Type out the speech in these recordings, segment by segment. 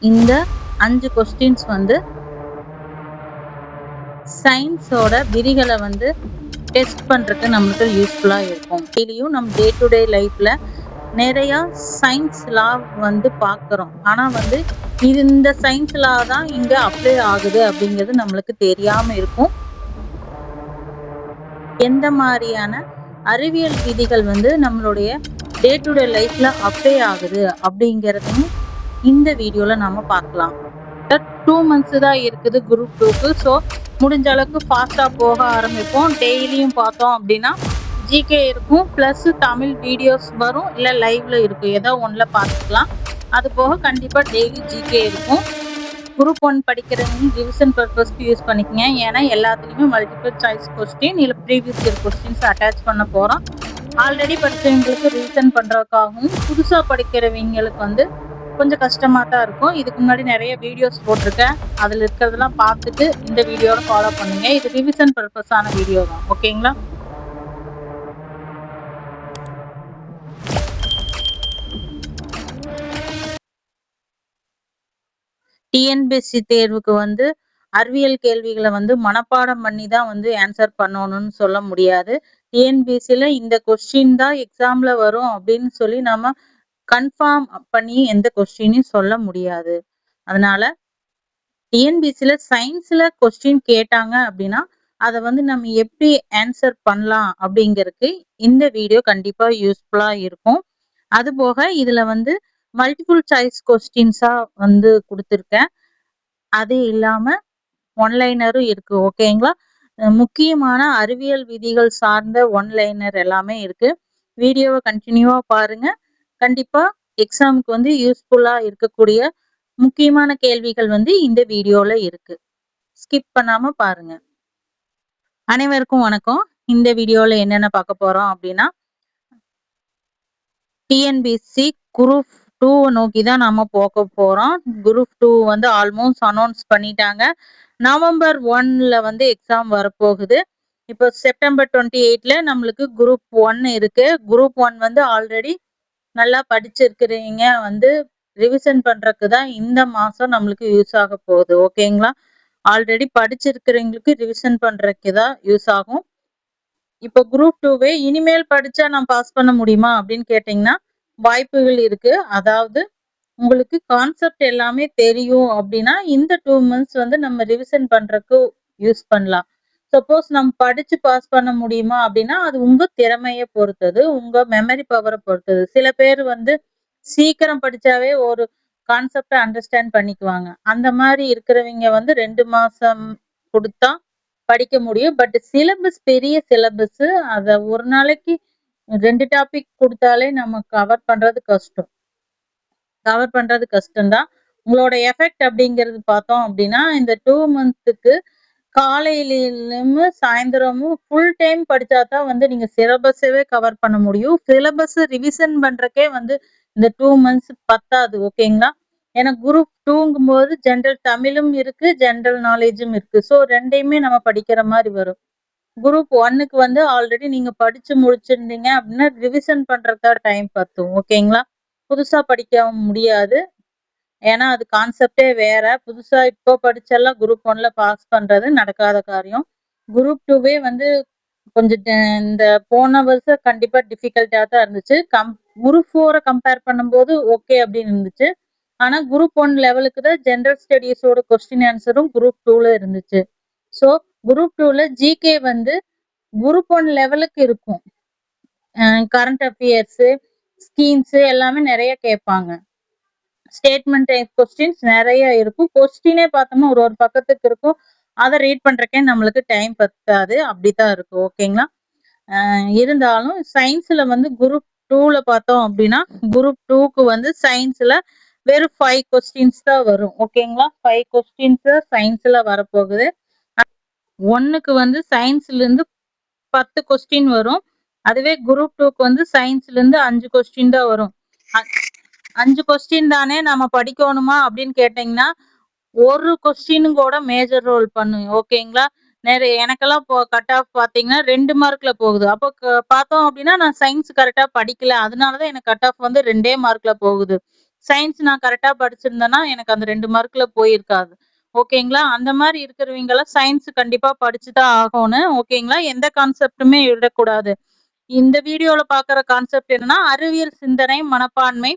இந்த 5 கொஸ்டின்ஸ் வந்து சயின்ஸோட விதிகளை வந்து டெஸ்ட் பண்றதுக்கு நம்மளுக்கு யூஸ்ஃபுல்லா இருக்கும். டெய்லியும் நம்ம டே டு டே லைஃப்ல நிறைய சயின்ஸ் லா வந்து பார்க்குறோம். ஆனா வந்து இந்த சயின்ஸ் லா தான் இங்க அப்ளை ஆகுது அப்படிங்கிறது நம்மளுக்கு தெரியாம இருக்கும். எந்த மாதிரியான அறிவியல் விதிகள் வந்து நம்மளுடைய டே டு டே லைஃப்ல அப்ளை ஆகுது அப்படிங்கிறதையும் இந்த வீடியோல நாம பார்க்கலாம். 2 months தான் இருக்குது குரூப் 2க்கு. ஸோ முடிஞ்ச அளவுக்கு ஃபாஸ்டா போக ஆரம்பிப்போம். டெய்லியும் பார்த்தோம் அப்படின்னா ஜிகே இருக்கும், பிளஸ் தமிழ் வீடியோஸ் வரும், இல்ல லைவ்ல இருக்கும். ஏதோ ஒண்ணுல பார்த்துக்கலாம். அது போக கண்டிப்பா டெய்லி ஜிகே இருக்கும். குரூப் 1 படிக்கிறவங்க ரிவிஷன் பர்பஸ்க்கு யூஸ் பண்ணிக்கங்க. ஏன்னா எல்லாத்துலயுமே மல்டிபிள் சாய்ஸ் கொஸ்டின் இல்ல ப்ரீவியஸ் இயர் கொஸ்டின்ஸ் அட்டாச் பண்ண போறோம். ஆல்ரெடி படிச்சவங்களுக்கு ரிவிஷன் பண்றதுக்காகவும் புதுசா படிக்கிறவங்களுக்கு வந்து கொஞ்சம் கஷ்டமா தான் இருக்கும். இதுக்கு முன்னாடி நிறைய வீடியோஸ் போட்டிருக்கேன். அதுல இருக்கிறதெல்லாம் பார்த்துட்டு இந்த வீடியோட ஃபாலோ பண்ணுங்க. இது ரிவிஷன் பர்பஸான வீடியோ தான். ஓகேங்களா? டிஎன்பிஎஸ்சி தேர்வுக்கு வந்து அறிவியல் கேள்விகளை வந்து மனப்பாடம் பண்ணி தான் வந்து ஆன்சர் பண்ணணும்னு சொல்ல முடியாது. டிஎன்பிஎஸ்சில இந்த கொஸ்டின் தான் எக்ஸாம்ல வரும் அப்படின்னு சொல்லி நம்ம கன்ஃபார்ம் பண்ணி எந்த கொஸ்டினையும் சொல்ல முடியாது. அதனால டிஎன்பிஎஸ்சில சயின்ஸ்ல கொஸ்டின் கேட்டாங்க அப்படின்னா அதை வந்து நம்ம எப்படி ஆன்சர் பண்ணலாம் அப்படிங்கிறதுக்கு இந்த வீடியோ கண்டிப்பா யூஸ்ஃபுல்லா இருக்கும். அது போக இதுல வந்து மல்டிபிள் சாய்ஸ் கொஸ்டின்ஸா வந்து கொடுத்துருக்கேன். அது இல்லாம ஒன்லைனரும் இருக்கு. ஓகேங்களா? முக்கியமான அறிவியல் விதிகள் சார்ந்த ஒன்லைனர் எல்லாமே இருக்கு. வீடியோவை கண்டினியூவா பாருங்க. கண்டிப்பா எக்ஸாமுக்கு வந்து யூஸ்ஃபுல்லா இருக்கக்கூடிய முக்கியமான கேள்விகள் வந்து இந்த வீடியோல இருக்கு. ஸ்கிப் பண்ணாம பாருங்க. அனைவருக்கும் வணக்கம். இந்த வீடியோல என்னென்ன பார்க்க போறோம் அப்படின்னா டிஎன்பிஎஸ்சி குரூப் 2 நோக்கி தான் நாம போக போறோம். குரூப் 2 வந்து ஆல்மோஸ்ட் அனௌன்ஸ் பண்ணிட்டாங்க. நவம்பர் 1ல வந்து எக்ஸாம் வரப்போகுது. இப்போ செப்டம்பர் 28ல நம்மளுக்கு குரூப் 1 இருக்கு. குரூப் 1 வந்து ஆல்ரெடி நல்லா படிச்சிருக்கிறீங்க வந்து ரிவிஷன் பண்றதுக்கு தான் இந்த மாசம் நம்மளுக்கு யூஸ் ஆக போகுது. ஓகேங்களா? ஆல்ரெடி படிச்சிருக்கிறவங்களுக்கு ரிவிஷன் பண்றதுக்கு தான் யூஸ் ஆகும். இப்போ குரூப் 2வே இனிமேல் படிச்சா நான் பாஸ் பண்ண முடியுமா அப்படின்னு கேட்டீங்கன்னா வாய்ப்புகள் இருக்கு. அதாவது உங்களுக்கு கான்செப்ட் எல்லாமே தெரியும் அப்படின்னா இந்த 2 months வந்து நம்ம ரிவிஷன் பண்றதுக்கு யூஸ் பண்ணலாம். சப்போஸ் நம்ம படிச்சு பாஸ் பண்ண முடியுமா அப்படின்னா அது உங்க திறமையை பொறுத்தது, உங்க மெமரி பவரை பொறுத்தது. சில பேர் வந்து சீக்கிரம் படிச்சாவே ஒரு கான்செப்டை அண்டர்ஸ்டாண்ட் பண்ணிக்குவாங்க. அந்த மாதிரி இருக்கிறவங்க வந்து 2 மாசம் கொடுத்தா படிக்க முடியும். பட் சிலபஸ் பெரிய சிலபஸ், அத ஒரு நாளைக்கு 2 டாபிக் கொடுத்தாலே நம்ம கவர் பண்றது கஷ்டம்தான். உங்களோட எஃபெக்ட் அப்படிங்கிறது பார்த்தோம் அப்படின்னா இந்த 2 monthsக்கு காலையிலும் சாயந்தரமும் ஃபுல் டைம் படிச்சாதான் வந்து நீங்க சிலபஸவே கவர் பண்ண முடியும். சிலபஸ் ரிவிஷன் பண்றக்கே வந்து இந்த 2 months பத்தாது. ஓகேங்களா? ஏன்னா குரூப் 2ங்கும் போது ஜெனரல் தமிழும் இருக்கு, ஜெனரல் நாலேஜும் இருக்கு. ஸோ ரெண்டையுமே நம்ம படிக்கிற மாதிரி வரும். குரூப் 1க்கு வந்து ஆல்ரெடி நீங்க படிச்சு முடிச்சிருந்தீங்க அப்படின்னா ரிவிஷன் பண்றதுக்காக டைம் பத்தும். ஓகேங்களா? புதுசா படிக்க முடியாது. ஏன்னா அது கான்செப்டே வேற. புதுசா இப்போ படிச்செல்லாம் குரூப் 1ல பாஸ் பண்றது நடக்காத காரியம். குரூப் 2வே வந்து கொஞ்சம் இந்த போன வருஷம் கண்டிப்பா டிஃபிகல்ட்டா தான் இருந்துச்சு. குரூப் 4 கம்பேர் பண்ணும்போது ஓகே அப்படின்னு இருந்துச்சு. ஆனா குரூப் 1 லெவலுக்கு தான் ஜெனரல் ஸ்டடீஸோட கொஸ்டின் ஆன்சரும் குரூப் 2ல இருந்துச்சு. ஸோ குரூப் 2ல ஜிகே வந்து குரூப் 1 லெவலுக்கு இருக்கும். கரண்ட் அஃபேர்ஸ், ஸ்கீம்ஸ் எல்லாமே நிறைய கேட்பாங்க. ஸ்டேட்மெண்ட் டைப் கொஸ்டின்ஸ் நிறைய இருக்கும். கொஸ்டினே பார்த்தோம்னா ஒரு ஒரு பக்கத்துக்கு இருக்கும். அதை ரீட் பண்றக்கே நம்மளுக்கு டைம் பத்தாது. அப்படித்தான் இருக்கும். ஓகேங்களா? இருந்தாலும் சயின்ஸ்ல வந்து குரூப் 2ல பார்த்தோம் அப்படின்னா குரூப் 2க்கு வந்து சயின்ஸ்ல வெறும் 5 கொஸ்டின்ஸ் தான் வரும். ஓகேங்களா? 5 கொஸ்டின்ஸ் சயின்ஸ்ல வரப்போகுது. 1க்கு வந்து சயின்ஸ்ல இருந்து 10 கொஸ்டின் வரும். அதுவே குரூப் 2க்கு வந்து சயின்ஸ்ல இருந்து 5 கொஸ்டின் தான் வரும். 5 கொஸ்டின் தானே நம்ம படிக்கணுமா அப்படின்னு கேட்டீங்கன்னா ஒரு கொஸ்டினும் கூட மேஜர் ரோல் பண்ணும். ஓகேங்களா? நிறைய எனக்கெல்லாம் கட் ஆஃப் பாத்தீங்கன்னா 2 மார்க்ல போகுது. அப்போ பார்த்தோம் அப்படின்னா நான் சயின்ஸ் கரெக்டா படிக்கல, அதனாலதான் எனக்கு கட் ஆஃப் வந்து 2 மார்க்ல போகுது. சயின்ஸ் நான் கரெக்டா படிச்சிருந்தேன்னா எனக்கு அந்த 2 மார்க்ல போயிருக்காது. ஓகேங்களா? அந்த மாரி இருக்கிறவங்க எல்லாம் சயின்ஸ் கண்டிப்பா படிச்சுதான் ஆகணும். ஓகேங்களா? எந்த கான்செப்ட்டுமே விடக்கூடாது. இந்த வீடியோல பாக்குற கான்செப்ட் என்னன்னா, அறிவியல் சிந்தனை, மனப்பான்மை,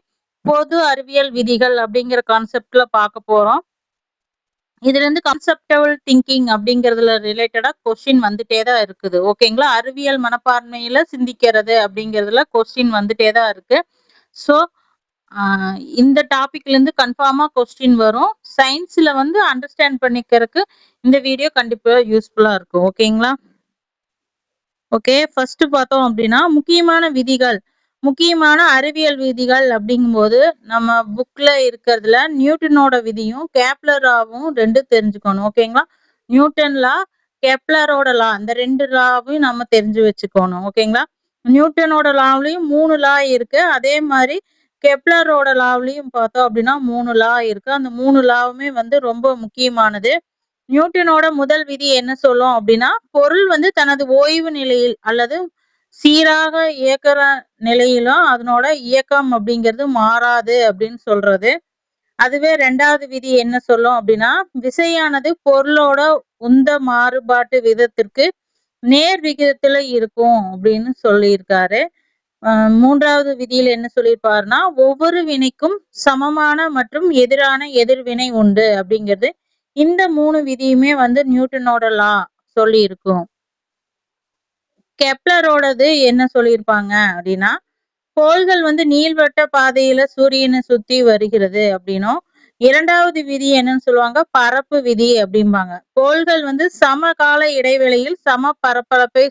பொது அறிவியல் விதிகள் அப்படிங்கிற கான்செப்ட்ல பார்க்க போறோம். இதுல இருந்து கான்செப்டுவல் திங்கிங் அப்படிங்கறதுல ரிலேட்டடா கொஸ்டின் வந்துட்டே தான் இருக்குது. ஓகேங்களா? அறிவியல் மனப்பான்மையில சிந்திக்கிறது அப்படிங்கறதுல கொஸ்டின் வந்துட்டே தான் இருக்கு. சோ இந்த டாபிக்ல இருந்து கன்ஃபார்மா கொஸ்டின் வரும். சயின்ஸ்ல வந்து அண்டர்ஸ்டாண்ட் பண்ணிக்கிறதுக்கு இந்த வீடியோ கண்டிப்பா யூஸ்ஃபுல்லா இருக்கும். ஓகேங்களா? ஓகே, ஃபர்ஸ்ட் பார்த்தோம் அப்படின்னா முக்கியமான விதிகள், முக்கியமான அறிவியல் விதிகள் அப்படிங்கும்போது நம்ம புக்ல இருக்கிறதுல நியூட்டனோட விதியும் கேப்லராவும் 2 தெரிஞ்சுக்கணும். ஓகேங்களா? நியூட்டன் லா, கெப்லரோட லா, இந்த 2 லாவையும் நம்ம தெரிஞ்சு வச்சுக்கணும். ஓகேங்களா? நியூட்டனோட லாவிலையும் 3 லா இருக்கு. அதே மாதிரி கெப்லரோட லாவிலையும் பார்த்தோம் அப்படின்னா 3 லா இருக்கு. அந்த 3 லாவுமே வந்து ரொம்ப முக்கியமானது. நியூட்டனோட முதல் விதி என்ன சொல்லும் அப்படின்னா, பொருள் வந்து தனது ஓய்வு நிலையில் அல்லது சீராக இயக்குற நிலையிலும் அதனோட இயக்கம் அப்படிங்கிறது மாறாது அப்படின்னு சொல்றது. அதுவே 2வது விதி என்ன சொல்லும் அப்படின்னா, விசையானது பொருளோட உந்த மாறுபாட்டு விதத்திற்கு நேர் விகிதத்துல இருக்கும் அப்படின்னு சொல்லியிருக்காரு. 3வது விதியில என்ன சொல்லியிருப்பாருன்னா, ஒவ்வொரு வினைக்கும் சமமான மற்றும் எதிரான எதிர்வினை உண்டு அப்படிங்கிறது. இந்த 3 விதியுமே வந்து நியூட்டனோட லா சொல்லி இருக்கும். கெப்லரோடது என்ன சொல்லியிருப்பாங்க அப்படின்னா, கோள்கள் வந்து நீள்வட்ட பாதையில சூரியனை சுத்தி வருகிறது அப்படின்னும், 2வது விதி என்னன்னு சொல்லுவாங்க, பரப்பு விதி அப்படிம்பாங்க. கோள்கள் வந்து சம கால இடைவெளியில் சம பரப்பளப்பை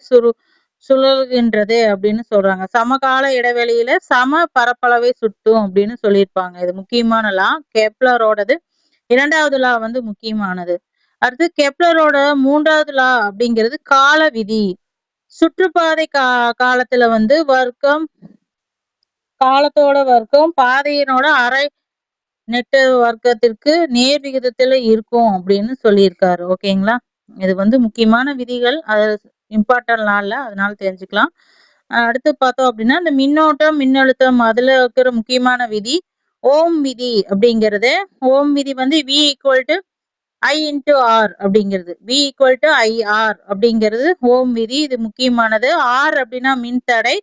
சுழல்கின்றது அப்படின்னு சொல்றாங்க. சமகால இடைவெளியில சம பரப்பளவை சுட்டும் அப்படின்னு சொல்லியிருப்பாங்க. இது முக்கியமான லா. கெப்லரோடது 2வது லா வந்து முக்கியமானது. அடுத்து கெப்லரோட 3வது லா அப்படிங்கிறது கால விதி. சுற்றுப்பாதை காலத்துல வந்து காலத்தோட வர்க்கம் பாதையினோட அரை நெட்டு வர்க்கத்திற்கு நேர் விகிதத்துல இருக்கும் அப்படின்னு சொல்லியிருக்காரு. ஓகேங்களா? இது வந்து முக்கியமான விதிகள். அது இம்பார்ட்டன்ட் லா இல்ல, அதனால தெரிஞ்சுக்கலாம். அடுத்து பார்த்தோம் அப்படின்னா, இந்த மின்னோட்டம், மின்னழுத்தம் அதுல இருக்கிற முக்கியமான விதி ஓம் விதி அப்படிங்கிறது. ஓம் விதி வந்து V = I × R அப்படிங்கிறது. V = IR அப்படிங்கிறது ஓம் விதி. இது முக்கியமானது. R அப்படின்னா மின்தடை,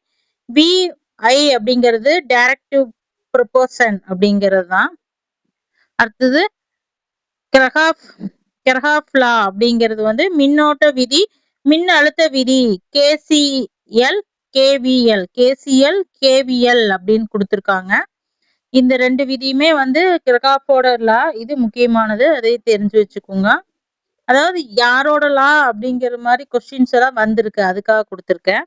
VI அப்படிங்கிறது டைரக்டிவ் ப்ரொபோர்ஷன் அப்படிங்கிறது தான். அடுத்தது கிரஹாஃப் லா அப்படிங்கிறது வந்து மின்னோட்ட விதி, மின் அழுத்த விதி KCL, KVL அப்படின்னு கொடுத்திருக்காங்க. இந்த 2 விதியுமே வந்து கிரஹாஃபோட லா. இது முக்கியமானது, அதை தெரிஞ்சு வச்சுக்கோங்க. அதாவது யாரோட லா அப்படிங்கிற மாதிரி கொஸ்டின்ஸ் எல்லாம் வந்திருக்கு, அதுக்காக கொடுத்திருக்கேன்.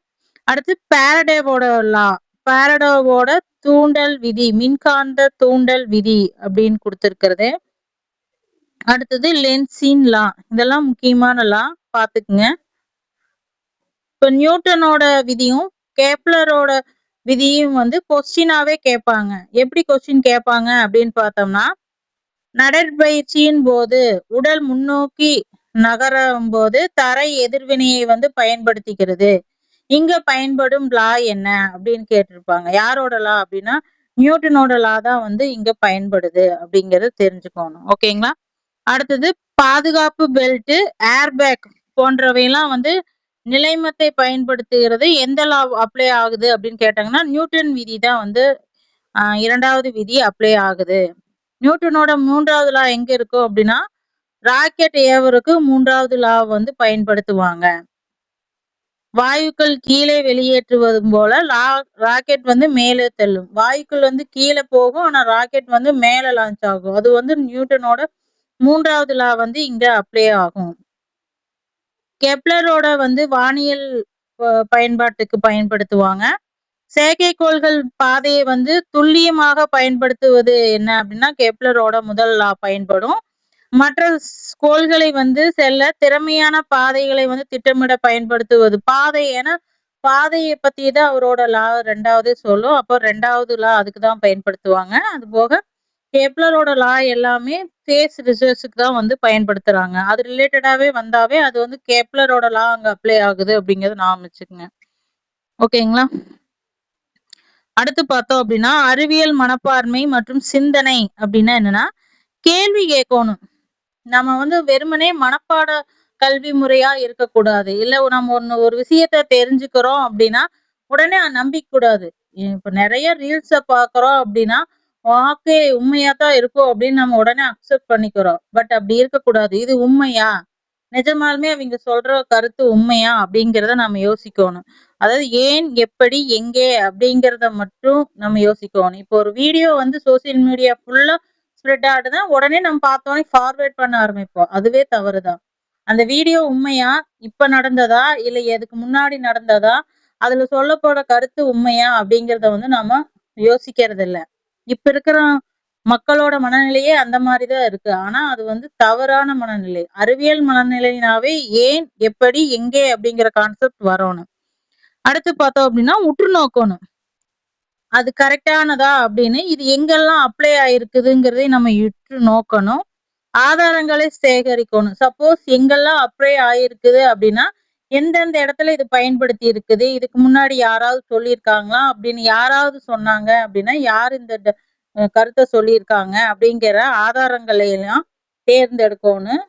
அடுத்து பாரடேவோட லா, பாரடேவோட தூண்டல் விதி, மின்காந்த தூண்டல் விதி அப்படின்னு கொடுத்திருக்கிறது. அடுத்தது லென்ஸின் லா. இதெல்லாம் முக்கியமான லா, பாத்துக்குங்க. இப்ப நியூட்டனோட விதியும் கெப்லரோட விதியும் வந்து கொஸ்டினாவே கேட்பாங்க. எப்படி கொஸ்டின் கேட்பாங்க அப்படின்னு பார்த்தோம்னா, நடைப்பயிற்சியின் போது உடல் முன்னோக்கி நகரும் போது தரை எதிர்வினையை வந்து பயன்படுத்திக்கிறது. இங்க பயன்படும் லா என்ன அப்படின்னு கேட்டிருப்பாங்க. யாரோட லா அப்படின்னா நியூட்டனோட லா தான் வந்து இங்க பயன்படுது அப்படிங்கறது தெரிஞ்சுக்கணும். ஓகேங்களா? அடுத்தது பாதுகாப்பு பெல்ட், ஏர்பேக் போன்றவையெல்லாம் வந்து நிலைமத்தை பயன்படுத்துகிறது. எந்த லா அப்ளை ஆகுது அப்படின்னு கேட்டாங்கன்னா, நியூட்டன் விதி தான் வந்து 2வது விதி அப்ளை ஆகுது. நியூட்டனோட 3வது லா எங்க இருக்கும் அப்படின்னா, ராக்கெட் ஏவருக்கு 3வது லா வந்து பயன்படுத்துவாங்க. வாயுக்கள் கீழே வெளியேற்றுவது போல ராக்கெட் வந்து மேலே செல்லும். வாயுக்கள் வந்து கீழே போகும், ஆனா ராக்கெட் வந்து மேல லான்ச் ஆகும். அது வந்து நியூட்டனோட 3வது லா வந்து இங்க அப்ளை ஆகும். கெப்லரோட வந்து வானியல் பயன்பாட்டுக்கு பயன்படுத்துவாங்க. செயற்கைக்கோள்கள் பாதையை வந்து துல்லியமாக பயன்படுத்துவது என்ன அப்படின்னா கெப்லரோட முதல் லா பயன்படும். மற்ற கோள்களை வந்து செல்ல திறமையான பாதைகளை வந்து திட்டமிட பயன்படுத்துவது. பாதையை பத்தி தான் அவரோட லா 2வது சொல்லும். அப்போ 2வது லா அதுக்குதான் பயன்படுத்துவாங்க. அது போக கெப்லரோட லா எல்லாமே ஸ்பேஸ் ரிசர்ச்சுக்கு தான் வந்து பயன்படுத்துறாங்க. அது ரிலேட்டடாவே வந்தாவே அது வந்து கெப்லரோட லா அங்க அப்ளை ஆகுது அப்படிங்கறது ஞாபகம் வச்சுக்கோங்க. ஓகேங்களா? அடுத்து பார்த்தோம் அப்படின்னா அறிவியல் மனப்பான்மை மற்றும் சிந்தனை அப்படின்னா என்னன்னா கேள்வி கேட்கணும். நம்ம வந்து வெறுமனே மனப்பாட கல்வி முறையா இருக்கக்கூடாது. இல்ல நம்ம ஒரு விஷயத்த தெரிஞ்சுக்கிறோம் அப்படின்னா உடனே நம்பிக்க கூடாது. இப்ப நிறைய ரீல்ஸ பாக்குறோம் அப்படின்னா ஓகே உண்மையாதான் இருக்கும் அப்படின்னு நம்ம உடனே அக்செப்ட் பண்ணிக்கிறோம். பட் அப்படி இருக்கக்கூடாது. இது உண்மையா, நிஜமாலுமே அவங்க சொல்ற கருத்து உண்மையா அப்படிங்கிறத நம்ம யோசிக்கணும். அதாவது ஏன், எப்படி, எங்கே அப்படிங்கிறத மட்டும் நம்ம யோசிக்கணும். இப்போ ஒரு வீடியோ வந்து சோசியல் மீடியா ஃபுல்லா ஸ்ப்ரெட் ஆகுதுன்னா உடனே நம்ம பார்த்தோன்னே ஃபார்வேர்ட் பண்ண ஆரம்பிப்போம். அதுவே தவறுதான். அந்த வீடியோ உண்மையா, இப்ப நடந்ததா, இல்ல எதுக்கு முன்னாடி நடந்ததா, அதுல சொல்லப்போற கருத்து உண்மையா அப்படிங்கிறத வந்து நாம யோசிக்கிறது இல்ல. இப்ப இருக்கிற மக்களோட மனநிலையே அந்த மாதிரிதான் இருக்கு. ஆனா அது வந்து தவறான மனநிலை. அறிவியல் மனநிலைனாவே ஏன், எப்படி, எங்கே அப்படிங்கிற கான்செப்ட் வரணும். அடுத்து பார்த்தோம் அப்படின்னா உற்று நோக்கணும். அது கரெக்டானதா அப்படின்னு இது எங்கெல்லாம் அப்ளை ஆயிருக்குதுங்கிறதையும் நம்ம உற்று நோக்கணும். ஆதாரங்களை சேகரிக்கணும். சப்போஸ் எங்கெல்லாம் அப்ளை ஆயிருக்குது அப்படின்னா எந்தெந்த இடத்துல இது பயன்படுத்தி இருக்குது, இதுக்கு முன்னாடி யாராவது சொல்லியிருக்காங்களா அப்படின்னு யாராவது சொன்னாங்க அப்படின்னா யார் இந்த கருத்தை சொல்லியிருக்காங்க அப்படிங்கிற ஆதாரங்களை எல்லாம் தேர்ந்தெடுக்கணும்.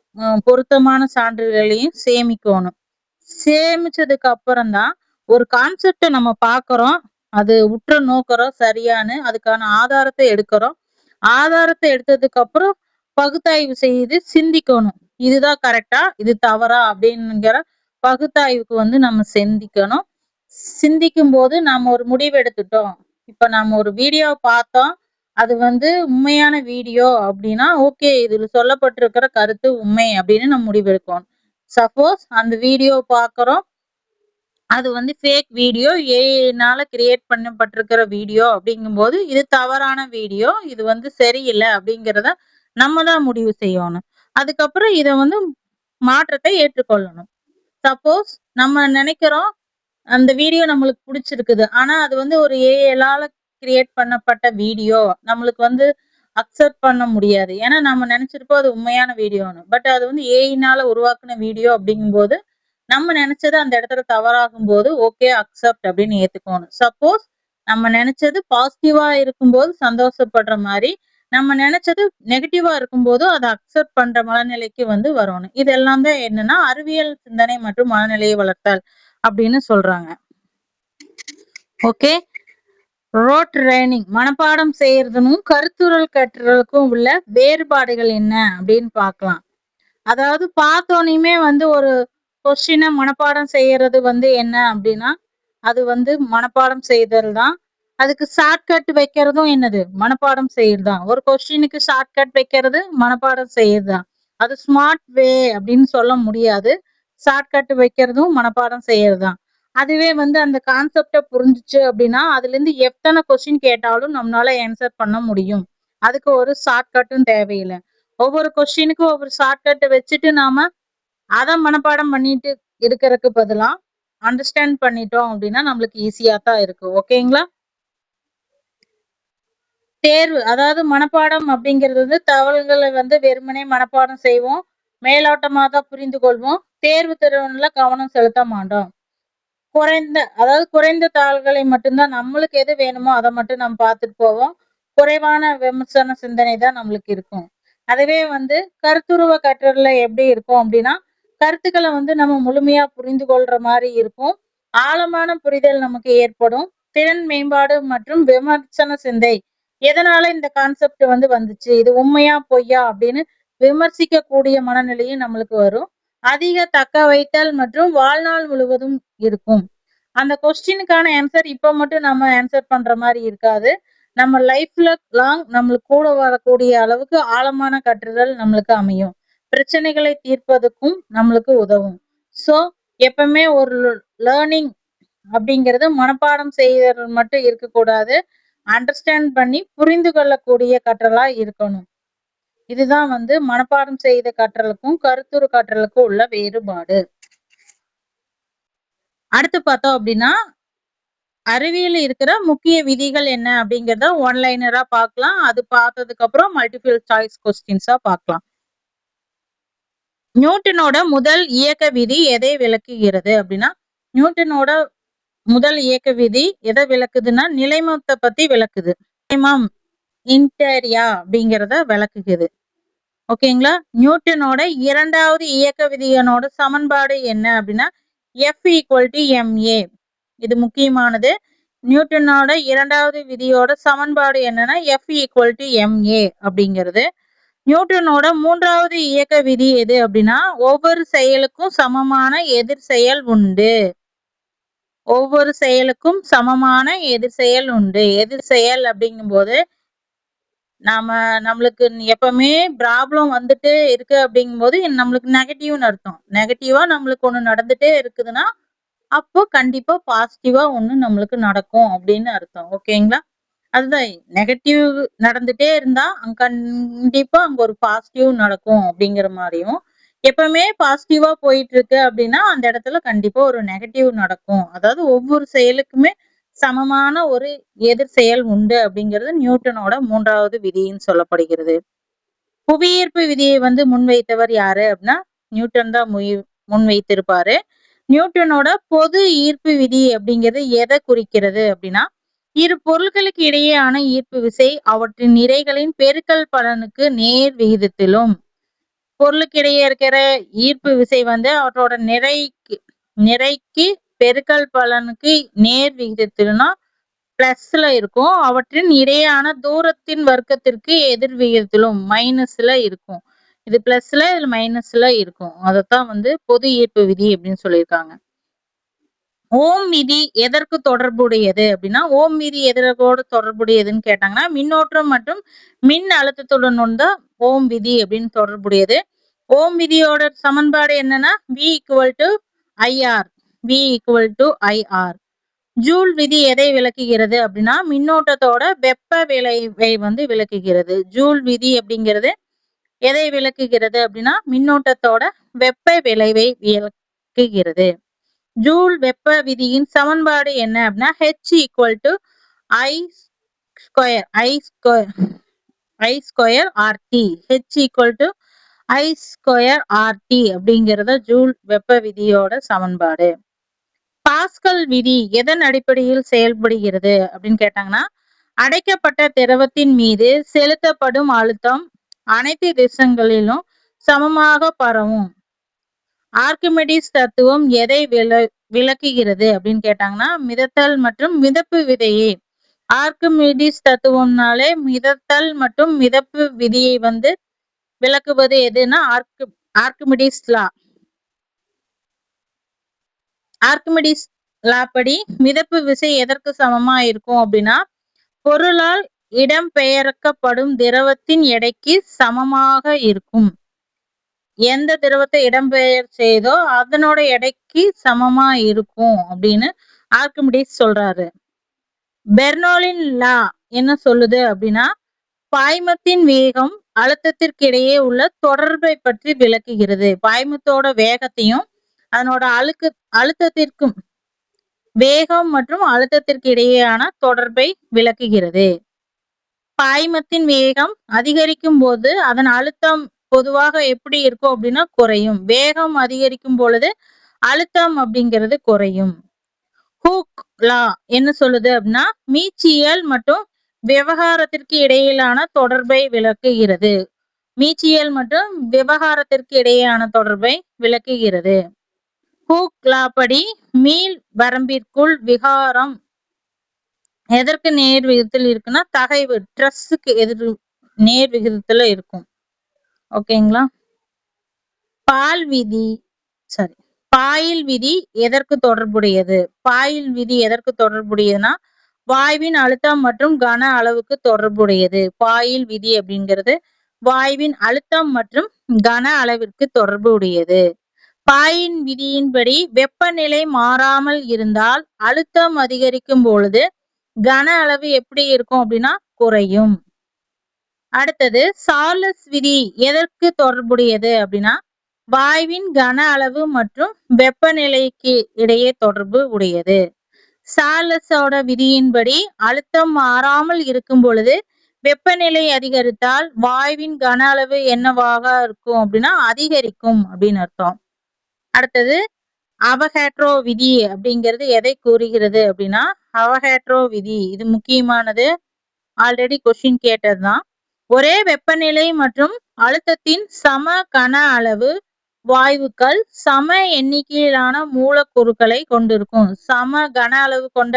பொருத்தமான சான்றுகளையும் சேமிக்கணும். சேமிச்சதுக்கு அப்புறம்தான் ஒரு கான்செப்ட நம்ம பாக்குறோம், அது உற்று நோக்குறோம் சரியான்னு, அதுக்கான ஆதாரத்தை எடுக்கிறோம். ஆதாரத்தை எடுத்ததுக்கு அப்புறம் பகுத்தாய்வு செய்து சிந்திக்கணும். இதுதான் கரெக்டா, இது தவறா அப்படிங்கிற பகுத்தாய்வுக்கு வந்து நம்ம சிந்திக்கணும். சிந்திக்கும் போது நாம ஒரு முடிவு எடுத்துட்டோம். இப்ப நம்ம ஒரு வீடியோ பார்த்தோம், அது வந்து உண்மையான வீடியோ அப்படின்னா ஓகே இதுல சொல்லப்பட்டிருக்கிற கருத்து உண்மை அப்படின்னு நம்ம முடிவு எடுக்கணும். சப்போஸ் அந்த வீடியோ பாக்குறோம், அது வந்து ஃபேக் வீடியோ, ஏஐனால கிரியேட் பண்ணப்பட்டிருக்கிற வீடியோ அப்படிங்கும்போது இது தவறான வீடியோ, இது வந்து சரியில்லை அப்படிங்கிறத நம்ம தான் முடிவு செய்யணும். அதுக்கப்புறம் இத வந்து மாற்றத்தை ஏற்றுக்கொள்ளணும். சப்போஸ் நம்ம நினைக்கிறோம் அந்த வீடியோ நம்மளுக்கு பிடிச்சிருக்குது. ஆனா அது வந்து ஒரு ஏஐலால கிரியேட் பண்ணப்பட்ட வீடியோ. நம்மளுக்கு வந்து அக்செப்ட் பண்ண முடியாது. ஏன்னா நம்ம நினைச்சிருப்போம் அது உண்மையான வீடியோன்னு. பட் அது வந்து ஏஐனால உருவாக்குன வீடியோ அப்படிங்கும்போது நம்ம நினைச்சது அந்த இடத்துல தவறாகும்போது ஓகே அக்செப்ட் அப்படின்னு ஏத்துக்கணும். சப்போஸ் நம்ம நினைச்சது பாசிட்டிவா இருக்கும்போது சந்தோஷப்படுற மாதிரி, நம்ம நினைச்சது நெகட்டிவா இருக்கும்போது அதை அக்செப்ட் பண்ற மனநிலைக்கு வந்து வரணும். இதெல்லாம் தான் என்னன்னா அறிவியல் சிந்தனை மற்றும் மனநிலையை வளர்த்தல் அப்படின்னு சொல்றாங்க. ஓகே, ரோட் லேர்னிங் மனப்பாடம் செய்யறதுக்கும் கருத்துரல் கற்றலுக்கும் உள்ள வேறுபாடுகள் என்ன அப்படின்னு பார்க்கலாம். அதாவது பார்த்தோனையுமே வந்து ஒரு கொஸ்டினை மனப்பாடம் செய்யறது வந்து என்ன அப்படின்னா அது வந்து மனப்பாடம் செய்தல் தான். அதுக்கு ஷார்ட்கட் வைக்கிறதும் என்னது மனப்பாடம் செய்யறதுதான். ஒரு கொஸ்டினுக்கு ஷார்ட்கட் வைக்கிறது மனப்பாடம் செய்யறதுதான். அது ஸ்மார்ட் வே அப்படின்னு சொல்ல முடியாது. ஷார்ட்கட் வைக்கிறதும் மனப்பாடம் செய்யறதுதான். அதுவே வந்து அந்த கான்செப்ட புரிஞ்சுச்சு அப்படின்னா அதுல இருந்து எத்தனை கொஸ்டின் கேட்டாலும் நம்மளால ஆன்சர் பண்ண முடியும். அதுக்கு ஒரு ஷார்ட்கட்டும் தேவையில்லை. ஒவ்வொரு கொஸ்டினுக்கும் ஒவ்வொரு ஷார்ட்கட் வச்சுட்டு நாம அதை மனப்பாடம் பண்ணிட்டு இருக்கிறதுக்கு பதிலா அண்டர்ஸ்டாண்ட் பண்ணிட்டோம் அப்படின்னா நம்மளுக்கு ஈஸியா தான் இருக்கு. ஓகேங்களா? தேர்வு அதாவது மனப்பாடம் அப்படிங்கிறது வந்து தகவல்களை வந்து வெறுமனே மனப்பாடம் செய்வோம், மேலோட்டமா தான் புரிந்து கொள்வோம், தேர்வு திறன்ல கவனம் செலுத்த மாட்டோம். குறைந்த தாள்களை மட்டும்தான் நம்மளுக்கு எது வேணுமோ அதை மட்டும் நம்ம பார்த்துட்டு போவோம். குறைவான விமர்சன சிந்தனை தான் நம்மளுக்கு இருக்கும். அதுவே வந்து கருத்துருவ கற்றல்ல எப்படி இருக்கும் அப்படின்னா கருத்துக்களை வந்து நம்ம முழுமையா புரிந்து கொள்ற மாதிரி இருக்கும். ஆழமான புரிதல் நமக்கு ஏற்படும். திறன் மேம்பாடு மற்றும் விமர்சன சிந்தை. எதனால இந்த கான்செப்ட் வந்து வந்துச்சு, இது உண்மையா பொய்யா அப்படின்னு விமர்சிக்க கூடிய மனநிலையும் நம்மளுக்கு வரும். அதிக தக்க வைத்தல் மற்றும் வாழ்நாள் முழுவதும் இருக்கும். அந்த கொஸ்டினுக்கான ஆன்சர் இப்ப மட்டும் நம்ம ஆன்சர் பண்ற மாதிரி இருக்காது. நம்ம லைஃப்ல லாங் நம்மளுக்கு கூட வரக்கூடிய அளவுக்கு ஆழமான கற்றுதல் நம்மளுக்கு அமையும். பிரச்சனைகளை தீர்ப்பதற்கும் நம்மளுக்கு உதவும். சோ எப்பவுமே ஒரு லேர்னிங் அப்படிங்கிறது மனப்பாடம் செய்யறது மட்டும் இருக்கக்கூடாது. அண்டர்ஸ்டாண்ட் பண்ணி புரிந்து கொள்ளக்கூடிய கற்றலா இருக்கணும். இதுதான் வந்து மனப்பாடம் செய்த கற்றலுக்கும் கருத்துரு கற்றலுக்கும் உள்ள வேறுபாடு. அடுத்து பார்த்தோம் அப்படின்னா அறிவியல் இருக்கிற முக்கிய விதிகள் என்ன அப்படிங்கறத ஒன்லைனரா பார்க்கலாம். அது பார்த்ததுக்கு அப்புறம் மல்டிபிள் சாய்ஸ் கொஸ்டின்ஸா பார்க்கலாம். நியூட்டனோட முதல் இயக்க விதி எதை விளக்குகிறது அப்படின்னா நியூட்டனோட முதல் இயக்க விதி எதை விளக்குதுன்னா நிலைமத்தை பத்தி விளக்குது. நிலைமம் இன்டரியா அப்படிங்கிறத விளக்குகிறது. ஓகேங்களா? நியூட்டனோட இரண்டாவது இயக்க விதியனோட சமன்பாடு என்ன அப்படின்னா F = ma. இது முக்கியமானது. நியூட்டனோட இரண்டாவது விதியோட சமன்பாடு என்னன்னா F = ma அப்படிங்கிறது. நியூட்டனோட மூன்றாவது இயக்க விதி எது அப்படின்னா ஒவ்வொரு செயலுக்கும் சமமான எதிர் செயல் உண்டு. ஒவ்வொரு செயலுக்கும் சமமான எதிர் செயல் உண்டு. எதிர் செயல் அப்படிங்கும்போது நம்மளுக்கு எப்பவுமே ப்ராப்ளம் வந்துட்டே இருக்கு அப்படிங்கும்போது நம்மளுக்கு நெகட்டிவ்னு அர்த்தம். நெகட்டிவா நம்மளுக்கு ஒண்ணு நடந்துட்டே இருக்குதுன்னா அப்போ கண்டிப்பா பாசிட்டிவா ஒண்ணு நம்மளுக்கு நடக்கும் அப்படின்னு அர்த்தம். ஓகேங்களா? அதுதான் நெகட்டிவ் நடந்துட்டே இருந்தா கண்டிப்பா அங்க ஒரு பாசிட்டிவ் நடக்கும் அப்படிங்கிற மாதிரியும், எப்பவுமே பாசிட்டிவா போயிட்டு இருக்கு அப்படின்னா அந்த இடத்துல கண்டிப்பா ஒரு நெகட்டிவ் நடக்கும். அதாவது ஒவ்வொரு செயலுக்குமே சமமான ஒரு எதிர் செயல் உண்டு அப்படிங்கிறது நியூட்டனோட மூன்றாவது விதின்னு சொல்லப்படுகிறது. புவியீர்ப்பு விதியை முன்வைத்தவர் யாரு அப்படின்னா நியூட்டன் தான் முன்வைத்திருப்பாரு. நியூட்டனோட பொது ஈர்ப்பு விதி அப்படிங்கிறது எதை குறிக்கிறது அப்படின்னா இரு பொருட்களுக்கு இடையேயான ஈர்ப்பு விசை அவற்றின் நிறைகளின் பெருக்கல் பலனுக்கு நேர் விகிதத்திலும், பொருளுக்கு இடையே இருக்கிற ஈர்ப்பு விசை அவற்றோட நிறைக்கு பெருக்கல் பலனுக்கு நேர் விகிதத்தில்னா பிளஸ்ல இருக்கும். அவற்றின் இடையேயான தூரத்தின் வர்க்கத்திற்கு எதிர் விகிதத்திலும் மைனஸ்ல இருக்கும். இது பிளஸ்ல இது மைனஸ்ல இருக்கும். அதத்தான் பொது ஈர்ப்பு விதி அப்படின்னு சொல்லியிருக்காங்க. ஓம் விதி எதற்கு தொடர்புடையது அப்படின்னா ஓம் விதி எதற்கோடு தொடர்புடையதுன்னு கேட்டாங்கன்னா மின்னோட்டம் மற்றும் மின் அழுத்தத்துடன் தான் ஓம் விதி அப்படின்னு தொடர்புடையது. ஓம் விதியோட சமன்பாடு என்னன்னா V = IR. V = IR. Joule விதி எதை விளக்குகிறது அப்படின்னா மின்னோட்டத்தோட வெப்ப விளைவை விளக்குகிறது. ஜூல் விதி அப்படிங்கிறது எதை விளக்குகிறது அப்படின்னா மின்னோட்டத்தோட வெப்ப விளைவை விளக்குகிறது. ஜூல் வெப்ப விதியின் சமன்பாடு என்ன அப்படின்னா H = I² RT. H = I² அப்படிங்கிறத ஜூல் வெப்ப விதியோட சமன்பாடு. பாஸ்கல் விதி எதன் அடிப்படையில் செயல்படுகிறது அப்படின்னு கேட்டாங்கன்னா அடைக்கப்பட்ட திரவத்தின் மீது செலுத்தப்படும் அழுத்தம் அனைத்து திசைகளிலும் சமமாக பரவும். ஆர்க்கிமிடிஸ் தத்துவம் எதை விளக்குகிறது அப்படின்னு கேட்டாங்கன்னா மிதத்தல் மற்றும் மிதப்பு விதியை. ஆர்க்கிமிடிஸ் தத்துவம்னாலே மிதத்தல் மற்றும் மிதப்பு விதியை விளக்குவது எதுன்னா ஆர்க்கிமிடிஸ் லா. ஆர்க்கிமிடிஸ் லா படி மிதப்பு விசை எதற்கு சமமா இருக்கும் அப்படின்னா பொருளால் இடம்பெயர்க்கப்படும் திரவத்தின் எடைக்கு சமமாக இருக்கும். எந்த திரவத்தை இடம்பெயர் செய்தோ அதனோட எடைக்கு சமமா இருக்கும் அப்படின்னு ஆர்க்கிமிடிஸ் சொல்றாரு. பெர்னோலின் லா என்ன சொல்லுது அப்படின்னா பாய்மத்தின் வேகம் அழுத்தத்திற்கு இடையே உள்ள தொடர்பை பற்றி விளக்குகிறது. பாய்மத்தோட வேகத்தையும் அதனோட அழுத்தத்திற்கும் வேகம் மற்றும் அழுத்தத்திற்கு இடையேயான தொடர்பை விளக்குகிறது. பாய்மத்தின் வேகம் அதிகரிக்கும் போது அதன் அழுத்தம் பொதுவாக எப்படி இருக்கும் அப்படின்னா குறையும். வேகம் அதிகரிக்கும் பொழுது அழுத்தம் அப்படிங்கிறது குறையும். ஹூக் லா என்ன சொல்லுது அப்படின்னா மீச்சியல் மற்றும் விவகாரத்திற்கு இடையிலான தொடர்பை விளக்குகிறது. மீச்சியல் மற்றும் விவகாரத்திற்கு இடையேயான தொடர்பை விளக்குகிறது. ஹூக் லா படி மீள் வரம்பிற்குள் விகாரம் எதற்கு நேர் விகிதத்தில் இருக்குன்னா தகைவு ட்ரெஸ்ஸுக்கு நேர் விகிதத்துல இருக்கும். ஓகேங்களா? பாயில் விதி எதற்கு தொடர்புடையது? பாயில் விதி எதற்கு தொடர்புடையதுன்னா வாயுவின் அழுத்தம் மற்றும் கன அளவுக்கு தொடர்புடையது. பாயில் விதி அப்படிங்கிறது வாயுவின் அழுத்தம் மற்றும் கன அளவிற்கு தொடர்புடையது. பாயின் விதியின்படி வெப்பநிலை மாறாமல் இருந்தால் அழுத்தம் அதிகரிக்கும் பொழுது கன அளவு எப்படி இருக்கும் அப்படின்னா குறையும். அடுத்தது சார்லஸ் விதி எதற்கு தொடர்புடையது அப்படின்னா வாயுவின் கன அளவு மற்றும் வெப்பநிலைக்கு இடையே தொடர்பு உடையது. சார்லஸோட விதியின்படி அழுத்தம் மாறாமல் இருக்கும் பொழுது வெப்பநிலை அதிகரித்தால் வாயுவின் கன அளவு என்னவாக இருக்கும் அப்படின்னா அதிகரிக்கும் அப்படின்னு அர்த்தம். அடுத்தது அவகாட்ரோ விதி அப்படிங்கிறது எதை கூறுகிறது அப்படின்னா, அவகாட்ரோ விதி இது முக்கியமானது. ஆல்ரெடி கொஸ்டின் கேட்டதுதான். ஒரே வெப்பநிலை மற்றும் அழுத்தத்தின் சம கன அளவு வாயுக்கள் சம எண்ணிக்கையிலான மூலக்கூறுகளை கொண்டிருக்கும். சம கன அளவு கொண்ட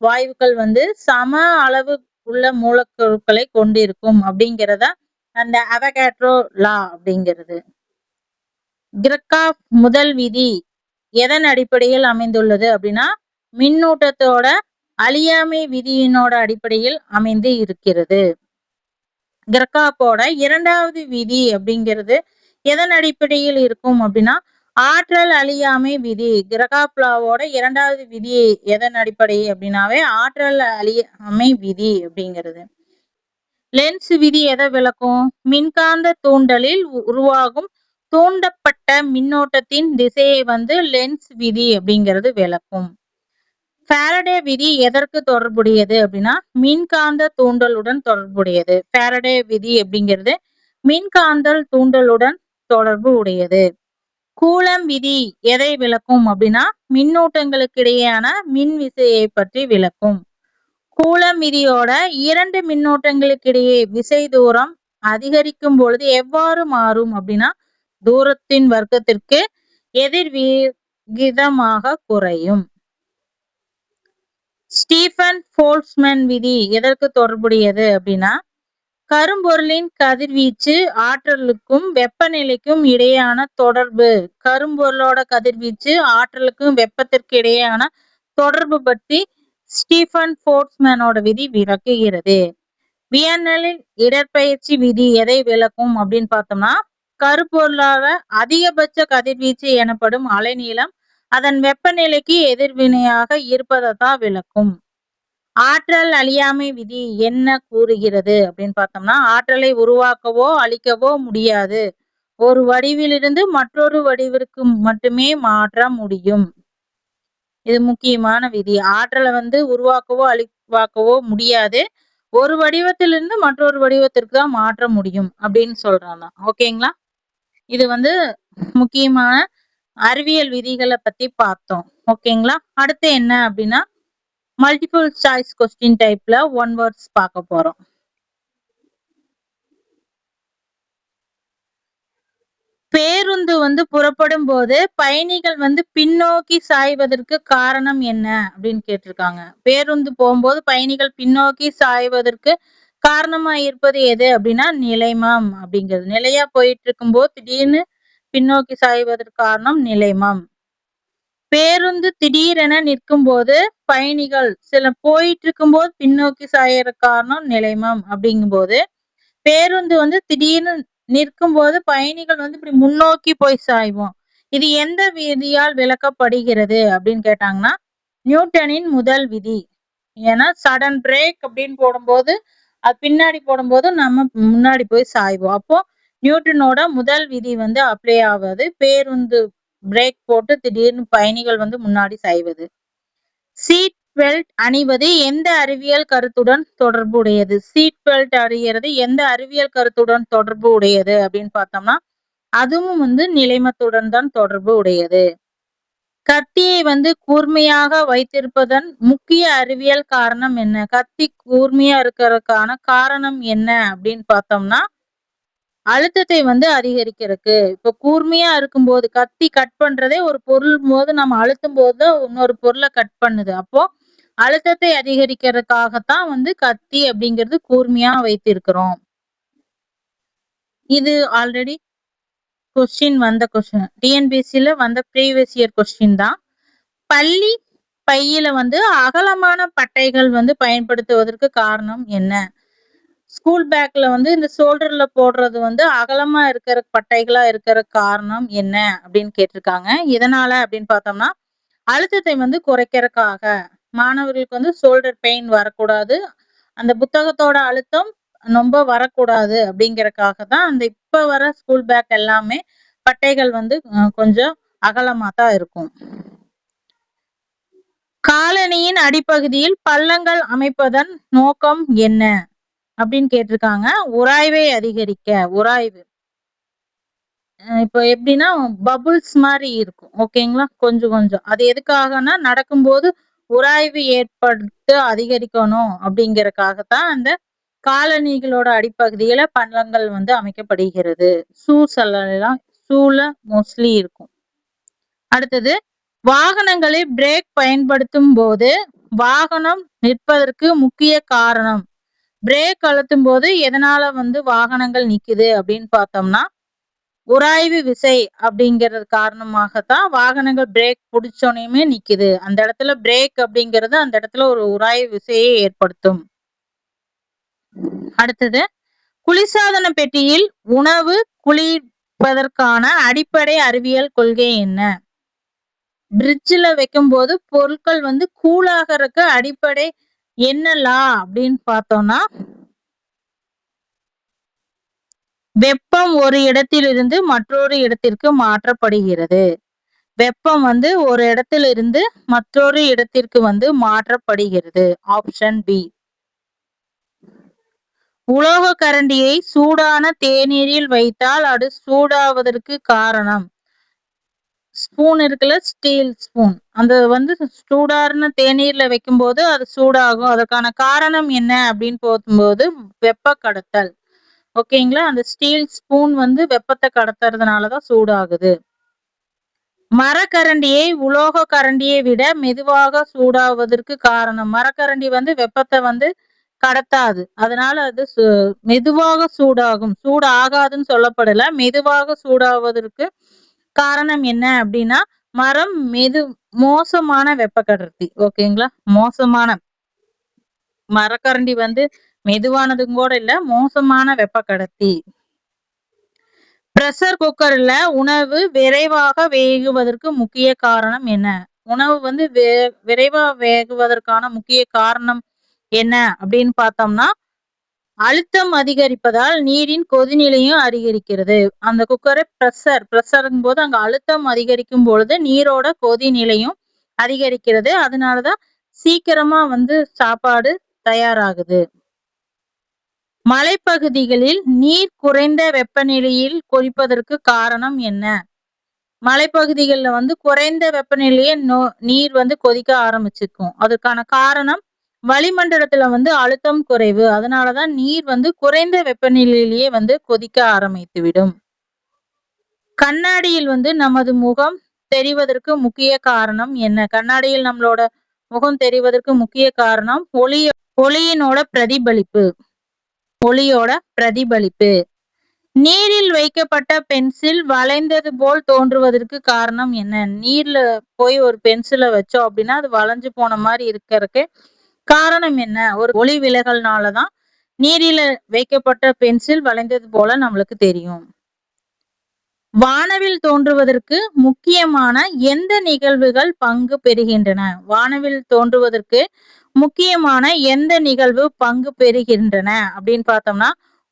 வாயுக்கள் வந்து சம அளவு உள்ள மூலக்கூறுகளை கொண்டிருக்கும் அப்படிங்கிறத அந்த அவகாட்ரோ லா அப்படிங்கிறது. கிர்காஃப் முதல் விதி எதன் அடிப்படையில் அமைந்துள்ளது அப்படின்னா, மின்னூட்டத்தோட அழியாமை விதியினோட அடிப்படையில் அமைந்து இருக்கிறது. கிர்காஃபோட இரண்டாவது விதி அப்படிங்கிறது எதன் அடிப்படையில் இருக்கும் அப்படின்னா, ஆற்றல் அழியாமை விதி. கிர்காஃப் லாவோட இரண்டாவது விதி எதன் அடிப்படை அப்படின்னாவே ஆற்றல் அழியாமை விதி அப்படிங்கிறது. லென்ஸ் விதி எதை விளக்கும்? மின்காந்த தூண்டலில் உருவாகும் தூண்டப்பட்ட மின்னோட்டத்தின் திசையை வந்து லென்ஸ் விதி அப்படிங்கிறது விளக்கும். ஃபாரடே விதி எதற்கு தொடர்புடையது அப்படின்னா, மின்காந்த தூண்டலுடன் தொடர்புடையது. ஃபாரடே விதி அப்படிங்கிறது மின்காந்தல் தூண்டலுடன் தொடர்பு உடையது. கூலம் விதி எதை விளக்கும் அப்படின்னா, மின்னூட்டங்களுக்கு இடையேயான மின் விசையை பற்றி விளக்கும். கூலம் விதியோட இரண்டு மின்னோட்டங்களுக்கு இடையே விசை தூரம் அதிகரிக்கும் பொழுது எவ்வாறு மாறும் அப்படின்னா, தூரத்தின் வர்க்கத்திற்கு எதிர் விகிதமாக குறையும். ஸ்டீஃபன் போல்ட்ஸ்மேன் விதி எதற்கு தொடர்புடையது அப்படின்னா, கரும்பொருளின் கதிர்வீச்சு ஆற்றலுக்கும் வெப்பநிலைக்கும் இடையேயான தொடர்பு. கரும்பொருளோட கதிர்வீச்சு ஆற்றலுக்கும் வெப்பத்திற்கு இடையேயான தொடர்பு பற்றி ஸ்டீஃபன் போல்ட்ஸ்மேனோட விதி விளக்குகிறது. வியர்னலின் இடப்பெயர்ச்சி விதி எதை விளக்கும் அப்படின்னு பார்த்தோம்னா, கருப்பொருளால அதிகபட்ச கதிர்வீச்சு எனப்படும் அலைநீளம் அதன் வெப்பநிலைக்கு எதிர்வினையாக இருப்பதைத்தான் விளக்கும். ஆற்றல் அழியாமை விதி என்ன கூறுகிறது அப்படின்னு பார்த்தோம்னா, ஆற்றலை உருவாக்கவோ அழிக்கவோ முடியாது. ஒரு வடிவிலிருந்து மற்றொரு வடிவிற்கு மட்டுமே மாற்ற முடியும். இது முக்கியமான விதி. ஆற்றலை வந்து உருவாக்கவோ அழிவாக்கவோ முடியாது. ஒரு வடிவத்திலிருந்து மற்றொரு வடிவத்திற்கு தான் மாற்ற முடியும் அப்படின்னு சொல்றாங்க. ஓகேங்களா? இது வந்து முக்கியமான அறிவியல் விதிகளை பத்தி பார்த்தோம். ஓகேங்களா? அடுத்து என்ன அப்படின்னா, மல்டிபிள் சாய்ஸ் கொஸ்டின் டைப்ல ஒன் வேர்ட்ஸ் பார்க்க போறோம். பேருந்து வந்து புறப்படும் போது பயணிகள் வந்து பின்னோக்கி சாய்வதற்கு காரணம் என்ன அப்படின்னு கேட்டிருக்காங்க. பேருந்து போகும்போது பயணிகள் பின்னோக்கி சாய்வதற்கு காரணமா இருப்பது எது அப்படின்னா, நிலைமம் அப்படிங்கிறது. நிலையா போயிட்டு இருக்கும்போது திடீர்னு பின்னோக்கி சாய்வதற்கு காரணம் நிலைமம். பேருந்து திடீரென நிற்கும் போது பயணிகள் சில போயிட்டு இருக்கும்போது பின்னோக்கி சாயற காரணம் நிலைமம் அப்படிங்கும்போது, பேருந்து வந்து திடீர்னு நிற்கும் போது பயணிகள் வந்து இப்படி முன்னோக்கி போய் சாய்வோம். இது எந்த விதியால் விளக்கப்படுகிறது அப்படின்னு கேட்டாங்கன்னா, நியூட்டனின் முதல் விதி. ஏன்னா சடன் பிரேக் அப்படின்னு போடும்போது அது பின்னாடி போடும்போது நம்ம முன்னாடி போய் சாய்வோம். அப்போ நியூட்டனோட முதல் விதி வந்து அப்ளை ஆவது. பேருந்து பிரேக் போட்டு திடீர்னு பயணிகள் வந்து முன்னாடி சாய்வது. சீட் பெல்ட் அணிவது எந்த அறிவியல் கருத்துடன் தொடர்பு உடையது? சீட் பெல்ட் அணிகிறது எந்த அறிவியல் கருத்துடன் தொடர்பு உடையது அப்படின்னு பார்த்தோம்னா, அதுவும் வந்து நிலைமத்துடன் தான் தொடர்பு உடையது. கத்தியை வந்து கூர்மையாக வைத்திருப்பதன் முக்கிய அறிவியல் காரணம் என்ன? கத்தி கூர்மையா இருக்கிறதுக்கான காரணம் என்ன அப்படின்னு பார்த்தோம்னா, அழுத்தத்தை வந்து அதிகரிக்கிறதுக்கு. இப்ப கூர்மையா இருக்கும்போது கத்தி கட் பண்றதே ஒரு பொருள் போது நம்ம அழுத்தும் போதுதான் இன்னொரு பொருளை கட் பண்ணுது. அப்போ அழுத்தத்தை அதிகரிக்கிறதுக்காகத்தான் வந்து கத்தி அப்படிங்கிறது கூர்மையா வைத்திருக்கிறோம். இது ஆல்ரெடி கொஸ்டின் வந்த கொஸ்டின். டிஎன்பிஎஸ்சில வந்த ப்ரீவியஸ் இயர் கொஸ்டின் தான். பள்ளி பையில வந்து அகலமான பட்டைகள் வந்து பயன்படுத்துவதற்கு காரணம் என்ன? ஸ்கூல் பேக்ல வந்து இந்த ஷோல்டர்ல போடுறது வந்து அகலமா இருக்கிற பட்டைகளா இருக்கிற காரணம் என்ன அப்படின்னு கேட்டிருக்காங்க. எதனால அப்படின்னு பார்த்தோம்னா, அழுத்தத்தை வந்து குறைக்கிறதுக்காக. மாணவர்களுக்கு வந்து ஷோல்டர் பெயின் வரக்கூடாது, அந்த புத்தகத்தோட அழுத்தம் ரொம்ப வரக்கூடாது அப்படிங்கறதுக்காக தான் அந்த இப்ப வர ஸ்கூல் பேக் எல்லாமே பட்டைகள் வந்து கொஞ்சம் அகலமா தான் இருக்கும். காலணியின் அடிப்பகுதியில் பள்ளங்கள் அமைப்பதன் நோக்கம் என்ன அப்படின்னு கேட்டிருக்காங்க. உராய்வை அதிகரிக்க. உராய்வு இப்ப எப்படின்னா பபுள்ஸ் மாரி இருக்கும். ஓகேங்களா? கொஞ்சம் கொஞ்சம். அது எதுக்காகன்னா, நடக்கும்போது உராய்வு ஏற்பட்டு அதிகரிக்கணும் அப்படிங்கிறக்காகத்தான் அந்த காலணிகளோட அடிப்பகுதியில பள்ளங்கள் வந்து அமைக்கப்படுகிறது. ஷூஸ் எல்லாம் ஷூல மோஸ்ட்லி இருக்கும். அடுத்தது, வாகனங்களில் பிரேக் பயன்படுத்தும் போது வாகனம் நிற்பதற்கு முக்கிய காரணம். பிரேக் அழுத்தும் போது எதனால வந்து வாகனங்கள் நிக்குது அப்படின்னு பார்த்தோம்னா, உராய்வு விசை அப்படிங்கிறது காரணமாகத்தான் வாகனங்கள் பிரேக் புடிச்சோனையுமே நிக்குது. அந்த இடத்துல பிரேக் அப்படிங்கிறது அந்த இடத்துல ஒரு உராய்வு விசையை ஏற்படுத்தும். அடுத்தது, குளிர்சாதன பெட்டியில் உணவு குளிர்ப்பதற்கான அடிப்படை அறிவியல் கொள்கை என்ன? பிரிட்ஜ்ல வைக்கும்போது பொருட்கள் வந்து கூலாகறதுக்கு அடிப்படை என்ன லா அப்படின்னு பார்த்தோம்னா, வெப்பம் ஒரு இடத்திலிருந்து மற்றொரு இடத்திற்கு மாற்றப்படுகிறது. வெப்பம் வந்து ஒரு இடத்திலிருந்து மற்றொரு இடத்திற்கு வந்து மாற்றப்படுகிறது. Option B. உலோக கரண்டியை சூடான தேநீரில் வைத்தால் அது சூடாவதற்கு காரணம். ஸ்பூன் இருக்குல்ல, ஸ்டீல் ஸ்பூன், அந்த வந்து சூடான தேநீர்ல வைக்கும்போது அது சூடாகும். அதற்கான காரணம் என்ன அப்படின்னு போகும்போது வெப்ப கடத்தல். ஓகேங்களா? அந்த ஸ்டீல் ஸ்பூன் வந்து வெப்பத்தை கடத்துறதுனாலதான் சூடாகுது. மரக்கரண்டியை உலோக கரண்டியை விட மெதுவாக சூடாவதற்கு காரணம். மரக்கரண்டி வந்து வெப்பத்தை வந்து கடத்தாது. அதனால அது மெதுவாக சூடாகும். சூடு ஆகாதுன்னு சொல்லப்படல. மெதுவாக சூடாவதற்கு காரணம் என்ன அப்படின்னா, மரம் மோசமான வெப்ப கடத்தி. ஓகேங்களா? மோசமான மரக்கரண்டி வந்து மெதுவானதும் கூட இல்ல, மோசமான வெப்ப கடத்தி. பிரஷர் குக்கர்ல உணவு விரைவாக வேகுவதற்கு முக்கிய காரணம் என்ன? உணவு வந்து விரைவா வேகுவதற்கான முக்கிய காரணம் என்ன அப்படின்னு பார்த்தோம்னா, அழுத்தம் அதிகரிப்பதால் நீரின் கொதிநிலையும் அதிகரிக்கிறது. அந்த குக்கரை பிரஷருங்கும் போது அங்க அழுத்தம் அதிகரிக்கும் பொழுது நீரோட கொதிநிலையும் அதிகரிக்கிறது. அதனாலதான் சீக்கிரமா வந்து சாப்பாடு தயாராகுது. மலைப்பகுதிகளில் நீர் குறைந்த வெப்பநிலையில் கொதிப்பதற்கு காரணம் என்ன? மலைப்பகுதிகள்ல வந்து குறைந்த வெப்பநிலையே நீர் வந்து கொதிக்க ஆரம்பிச்சிருக்கும். அதுக்கான காரணம் வளிமண்டலத்துல வந்து அழுத்தம் குறைவு. அதனாலதான் நீர் வந்து குறைந்த வெப்பநிலையிலேயே வந்து கொதிக்க ஆரம்பித்து விடும். கண்ணாடியில் வந்து நமது முகம் தெரிவதற்கு முக்கிய காரணம் என்ன? கண்ணாடியில் நம்மளோட முகம் தெரிவதற்கு முக்கிய காரணம் ஒளியினோட பிரதிபலிப்பு. ஒளியோட பிரதிபலிப்பு. நீரில் வைக்கப்பட்ட பென்சில் வளைந்தது போல் தோன்றுவதற்கு காரணம் என்ன? நீர்ல போய் ஒரு பென்சிலை வச்சோம் அப்படின்னா அது வளைஞ்சு போன மாதிரி இருக்கிறதுக்கு காரணம் என்ன? ஒரு ஒளி விலகல்னாலதான் நீரில வைக்கப்பட்ட பென்சில் வளைந்தது போல நம்மளுக்கு தெரியும். வானவில் தோன்றுவதற்கு முக்கியமான எந்த நிகழ்வுகள் பங்கு பெறுகின்றன? வானவில் தோன்றுவதற்கு முக்கியமான எந்த நிகழ்வு பங்கு பெறுகின்றன அப்படின்னு பார்த்தோம்னா,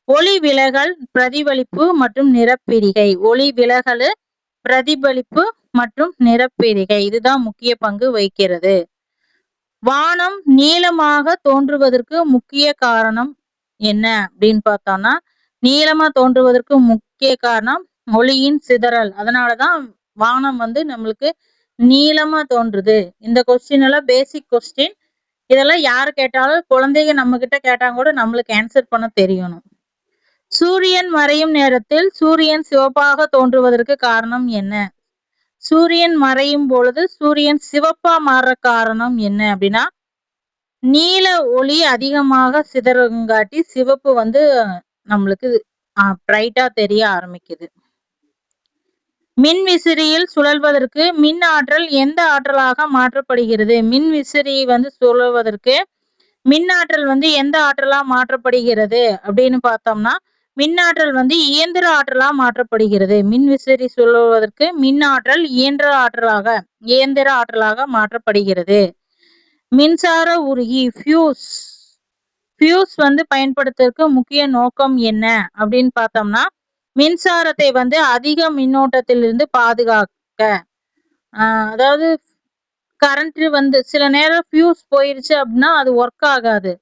ஒளி விலகல், பிரதிபலிப்பு மற்றும் நிறப்பிரிகை. ஒளி விலகல், பிரதிபலிப்பு மற்றும் நிறப்பிரிகை இதுதான் முக்கிய பங்கு வகிக்கிறது. வானம் நீளமாக தோன்றுவதற்கு முக்கிய காரணம் என்ன அப்படின்னு பார்த்தோம்னா, நீளமா தோன்றுவதற்கு முக்கிய காரணம் ஒளியின் சிதறல். அதனாலதான் வானம் வந்து நம்மளுக்கு நீளமா தோன்றுது. இந்த கொஸ்டின் எல்லாம் பேசிக் கொஸ்டின். இதெல்லாம் யாரு கேட்டாலும், குழந்தைங்க நம்ம கிட்ட கேட்டாங்க கூட நம்மளுக்கு ஆன்சர் பண்ண தெரியணும். சூரியன் மறையும் நேரத்தில் சூரியன் சிவப்பாக தோன்றுவதற்கு காரணம் என்ன? சூரியன் மறையும் பொழுது சூரியன் சிவப்பா மாற காரணம் என்ன அப்படின்னா, நீல ஒளி அதிகமாக சிதறங்காட்டி சிவப்பு வந்து நம்மளுக்கு பிரைட்டா தெரிய ஆரம்பிக்குது. மின் விசிறியில் சுழல்வதற்கு மின் ஆற்றல் எந்த ஆற்றலாக மாற்றப்படுகிறது? மின் விசிறி வந்து சுழல்வதற்கு மின் ஆற்றல் வந்து எந்த ஆற்றலா மாற்றப்படுகிறது அப்படின்னு பார்த்தோம்னா, மின் ஆற்றல் வந்து இயந்திர ஆற்றலா மாற்றப்படுகிறது. மின் விசிறி சுழல்வதற்கு மின் ஆற்றல் இயந்திர ஆற்றலாக மாற்றப்படுகிறது. மின்சார உருகி ஃபியூஸ் வந்து பயன்படுத்துறதுக்கு முக்கிய நோக்கம் என்ன அப்படின்னு பார்த்தோம்னா, மின்சாரத்தை வந்து அதிக மின்னோட்டத்திலிருந்து பாதுகாக்க. அதாவது கரண்ட் வந்து சில நேரம் ஃபியூஸ் போயிருச்சு அப்படின்னா அது ஒர்க் ஆகாது.